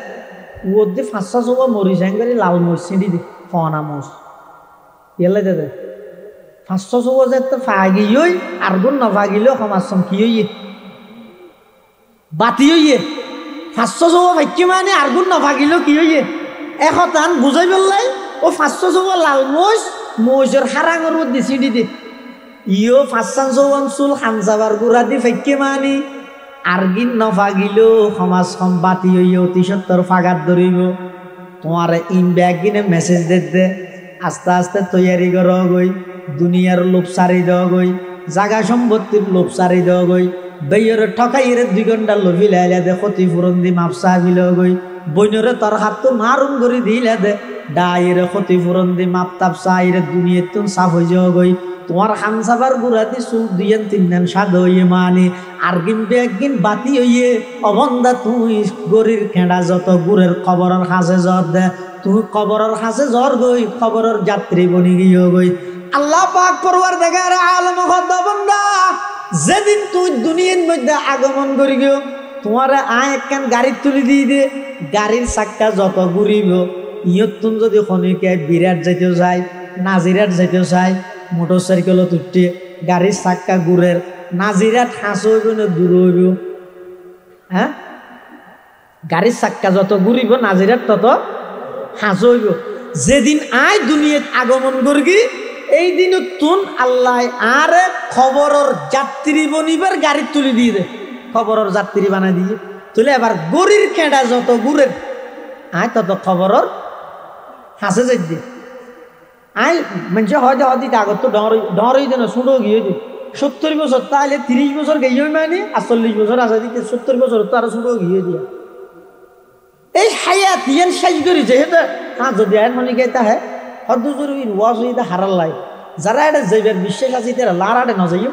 ওর দিয়ে 500 মরিচ হ্যাঙ্গারি লাল মরিচ ছিঁড়ি দি ফনা মোষ এলে দে 500 যেতে ফাগিই আর গুণ নফাগিলেও সমাজ চমকি হইয়ে বাতি হইয়ে 500 ভাগ্য মানে আর গুণ নফাগিলেও কি হইয়ে এখন বুঝাই পেলাই ও 500 লাল মোষ মোষের হারাঙের মধ্যে ছিঁড়ি দি ইও 500 চুল খানসাবার গুড়া দি ভাগ্য মানে আর গিন নফাগিলেও সমাজখন বাতি হইয়ে অতি সত্তর ফাগাত ধরিব তোমার ইন ব্যাগ কিনে মেসেজ দে আস্তে আস্তে তৈয়ারি কর গই দুনিয়ার লোভ সারি দেওয়া গই জাগা সম্পত্তির লোভ সারি দেওয়া গই বেয়ের ঠকাইয়ের 2 ঘন্টা লোভি লাইলে দে ক্ষতিপূরণ দি মাপসা বিল গই বইনরে তোর হাত তো মারুন করে দিলে দে ডায়ের ক্ষতিপূরণ দি মাপতাপ চাইরে দুনিয়া তুন সাফ হয়ে যাও গই তোমার হামসাবার গুড়াতি চুল দিয়েন তিনদিন সাদ হইয়ে মানি আর কিন্তু একদিন বাতি হইয়ে অবন্দা তুই গরির খেঁড়া যত গুড়ের খবরের হাসে জ্বর দে তুই খবরের হাসে জ্বর গই খবরের যাত্রী বনি গিয়ে গই আল্লাহ পাক পরওয়ার দেখার আলম খদ্দ বন্দা যেদিন তুই দুনিয়ার মধ্যে আগমন করি গিয়ে তোমার আয় একখান গাড়ি তুলি দিয়ে দে গাড়ির চাক্কা যত ঘুরিব ইয়তুন যদি খনিকে বিরাট যাইতে চাই নাজিরাট যাইতে চাই মোটর সাইকেলত উঠতে গাড়ির চাক্কা ঘুরের নাজিরাট হাঁস হইব না দূর হইব হ্যাঁ গাড়ির চাক্কা যত ঘুরিব নাজিরাট তত হাঁস হইব যেদিন আয় দুনিয়াত আগমন করবি এই দিন তুন আল্লাহ আরে খবরের যাত্রী বনিবার গাড়ি তুলি দিয়ে দে খবরের যাত্রী বানাই দিয়ে তুলে এবার গরির খেঁড়া যত ঘুরের আয় তত খবরের হাসে যাই দিয়ে আই মানুষ হয়তো হয়তো আগত তো ডরই দেন শুনো গিয়ে দি 70 বছর তাহলে 30 বছর গিয়ে মানে 40 বছর আছে দিকে 70 বছর তো আর শুনো গিয়ে দিয়া এই হায়াত ইয়ান সাইজ করি যেহেতু হ্যাঁ যদি আইন মনে গাইতা হ্যাঁ হদ্দুজুর ইন ওয়াজ হইতে হারাল লাই যারা এটা যাইবার বিশ্বাস আছে তারা লারাটে ন যাইও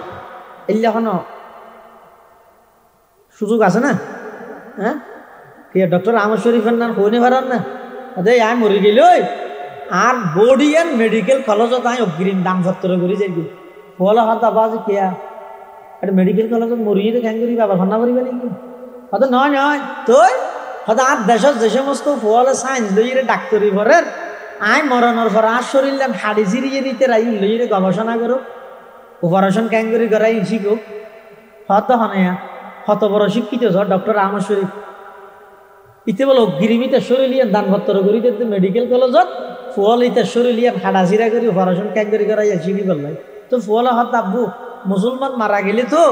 এলে এখনো সুযোগ আছে না হ্যাঁ কে ডক্টর আহমদ শরীফের নাম হইনে পারান না আরে আয় মরে গেল আর বডি অ্যান্ড মেডিকেল কলেজত আই অগ্রিম দাম ভত্তর করে যাইবি বলা হাত আবাজ কেয়া এটা মেডিকেল কলেজত মরিয়ে তো ক্যাং করিবা আবার ভান্না করিবা নাকি হয়তো নয় নয় তুই হয়তো আর দেশত যে সমস্ত ফল সায়েন্স লইরে ডাক্তারি ভরের আয় মরণর পর আর শরীর হাড়ি ঝিরিয়ে নিতে রাই লইরে গবেষণা করো অপারেশন ক্যাং করি করাই শিখো হয়তো হনায়া হত বড় শিক্ষিত ডক্টর আহমদ শরীফ ইতে বলো গিরিমিতে শরীলিয়ান দান ভত্তর করি মেডিকেল কলেজত ফুয়াল ইতে শরীলিয়ান হাড়া ঝিরা করি অপারেশন ক্যাং করি করাই শিখি বললাই তো ফুয়ালা হত আব্বু মুসলমান মারা গেলে তো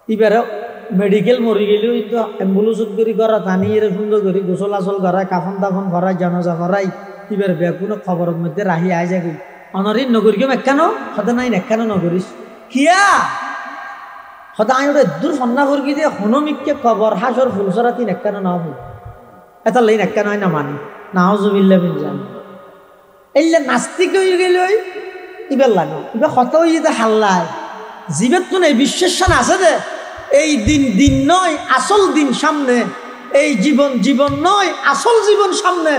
এবারে মেডিকেল মরি গেলেও তো অ্যাম্বুলেন্স করি করা টানি এর সুন্দর করি গোসল আসল করাই কাফন তাফন করাই জানাজা করাই এবার কোনো খবরের মধ্যে রাহি আয় যাবি অনরিন নগরী কেউ একানো হতে নাই একানো নগরিস কিয়া হতে আই ওটা দূর ফন্না ফুরকি দিয়ে হনমিককে কবর হাসর ফুলসরাতি একানো না হবো এটা লাইন একানো হয় না মানি নাহজুবিল্লা বিন জান এইলে নাস্তিক হয়ে গেল ইবার লানো এবার হত হইতে হাল্লায় জীবের তো নেই বিশ্বাস আছে দে এই দিন দিন নয় আসল দিন সামনে এই জীবন জীবন নয় আসল জীবন সামনে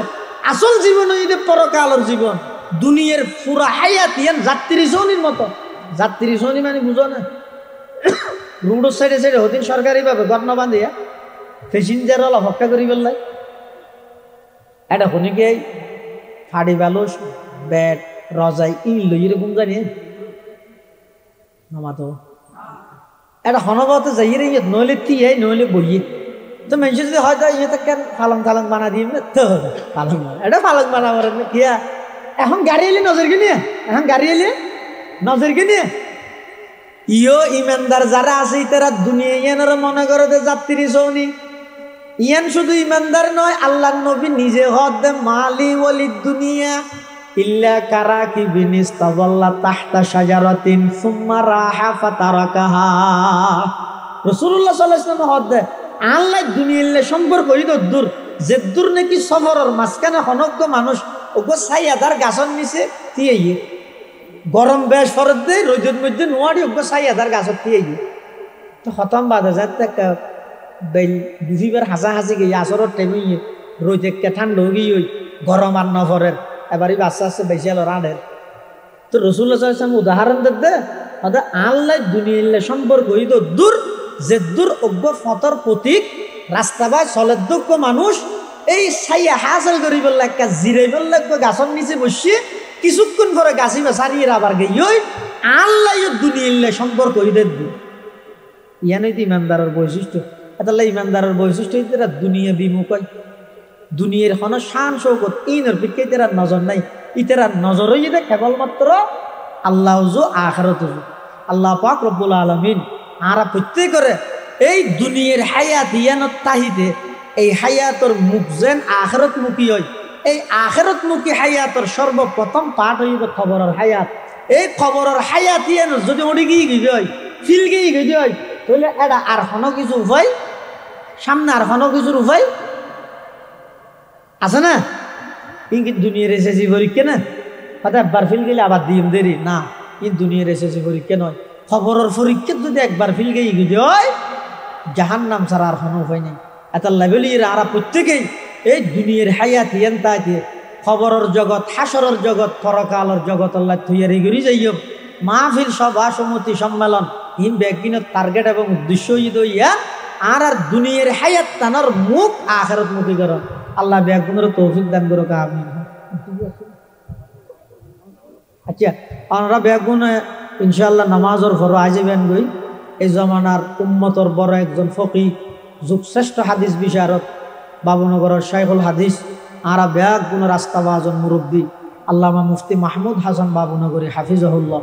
আসল জীবন হইতে পরকালের জীবন দুনিয়ার পুরা হায়াত ইয়ান যাত্রী সৌনির মতো যাত্রী সৌনি মানে বুঝো না রুডোর সাইডে সাইডে হতিন সরকারি ভাবে গর্ণ বাঁধিয়া প্যাসেঞ্জার অলপ হক্কা করি বললাই এটা হনিকে ফাড়ি বালুস ব্যাট রজাই ইল লই এরকম জানি নমাতো এটা হনগতে যাই রে নইলে তিয়াই নইলে বইয়ে তো মানুষ যদি হয়তো ইয়ে কেন ফালং ফালং বানা দিয়ে তো ফালং এটা ফালং বানা করেন কিয়া এখন গাড়ি এলে নজর কিনে এখন গাড়ি এলে নজর কিনে ইয়ো ইমানদার যারা আছে তারা দুনিয়া ইয়ানের মনে করে যাত্রী সৌনি ইয়ান শুধু ইমানদার নয় আল্লাহ নবী নিজে হদ মালি ওয়ালি দুনিয়া ইল্লা কারাকিবিন ইস্তাযাল্লা তাহতা শাজারাতিন সুম্মা রাহা ফাতারাকাহা রাসূলুল্লাহ সাল্লাল্লাহু আলাইহি ওয়াসাল্লাম হদ আল্লাহ দুনিয়ার সম্পর্ক হইতো দূর যে দূর নাকি সফরের মাঝখানে হনজ্ঞ মানুষ ওগো ছায়াদার গাছর নিচে তিয়ে গরম বেশ ফরত দে রোদের মধ্যে নোয়ারি ওগো ছায়াদার গাছর তিয়ে তো খতম বাদে যাতে বেল বুঝিবার হাসা হাসি গিয়ে আসরের টাইমে রোদ একটা ঠান্ডা হয়ে গিয়ে গরম আর নফরের এবারই বাচ্চা আসছে বেশি আলো রানের তো রাসূলুল্লাহ সাল্লাল্লাহু আলাইহি ওয়াসাল্লাম উদাহরণ দিতে হয়তো আল্লাহ দুনিয়ার সম্পর্ক হইতো দূর যে দূর অজ্ঞ ফতর প্রতীক রাস্তা বা চলের যোগ্য মানুষ এই ছাইয়া হাসল করি বললে একটা জিরে বললে গাছের নিচে বসিয়ে কিছুক্ষণ পরে গাছি বা সারিয়ে আবার গিয়ে আল্লাহ দুনিয়ার সম্পর্ক হইতে দূর ইয়ানই তো ইমানদারের বৈশিষ্ট্য এটা ইমানদারের বৈশিষ্ট্য এরা দুনিয়া বিমুখ হয় দুনিয়ার হন শান শৌকত ইনের পিঠে তেরা নজর নাই ইতেরা নজর হইতে কেবলমাত্র আল্লাহ আখিরাত আল্লাহ পাক রব্বুল আলামিন আরা প্রত্যেক করে এই দুনিয়ার হায়াত ইয়ানত তাহিতে এই হায়াতর মুখ যেন আখিরাত মুখী হয় এই আখিরাত মুখী হায়াতর সর্বপ্রথম পাঠ হইবে খবরের হায়াত এই খবরের হায়াত ইয়ান যদি উড়ি গিয়ে গিয়ে হয় ফিল গিয়ে গিয়ে হয় তাহলে এটা আর হন কিছু উপায় সামনে আর হন কিছুর উপায় আছে না ইঙ্গিত দুনিয়ার এসএসসি পরীক্ষা না হয়তো একবার ফিল গেলে আবার দিম দেরি না, ইন দুনিয়ার এসএসসি পরীক্ষা নয়। খবরের পরীক্ষা যদি একবার ফিল গিয়ে গিয়ে হয় জাহান্নাম ছাড়া আর কোনো উপায় নেই। এত লেভেলির আর প্রত্যেকেই এই দুনিয়ার হায়াত ইয়ান তাইতে খবরের জগৎ, হাসরের জগৎ, পরকালের জগৎ আল্লাহ থইয়ারি করি যাইও। মাহফিল, সভা সমিতি, সম্মেলন ইন ব্যাগিনের টার্গেট এবং উদ্দেশ্য ইয়া আর দুনিয়ার হায়াত তানার মুখ আখিরাত মুখী করন। আল্লাহ ব্যাগুনের তৌফিক দান করুক, আমিন। আচ্ছা, আমরা ব্যাগুন ইনশাআল্লাহ নামাজের ঘর আজীবেন গই। এই জমানার উম্মতর বড় একজন ফকিহ, যুগশ্রেষ্ঠ হাদিস বিশারদ, বাবুনগরের শাইখুল হাদিস, আর ব্যাগুনের রাস্তাবাজন মুরব্বী আল্লামা মুফতি মাহমুদ হাসান বাবুনগরী হাফিজাহুল্লাহ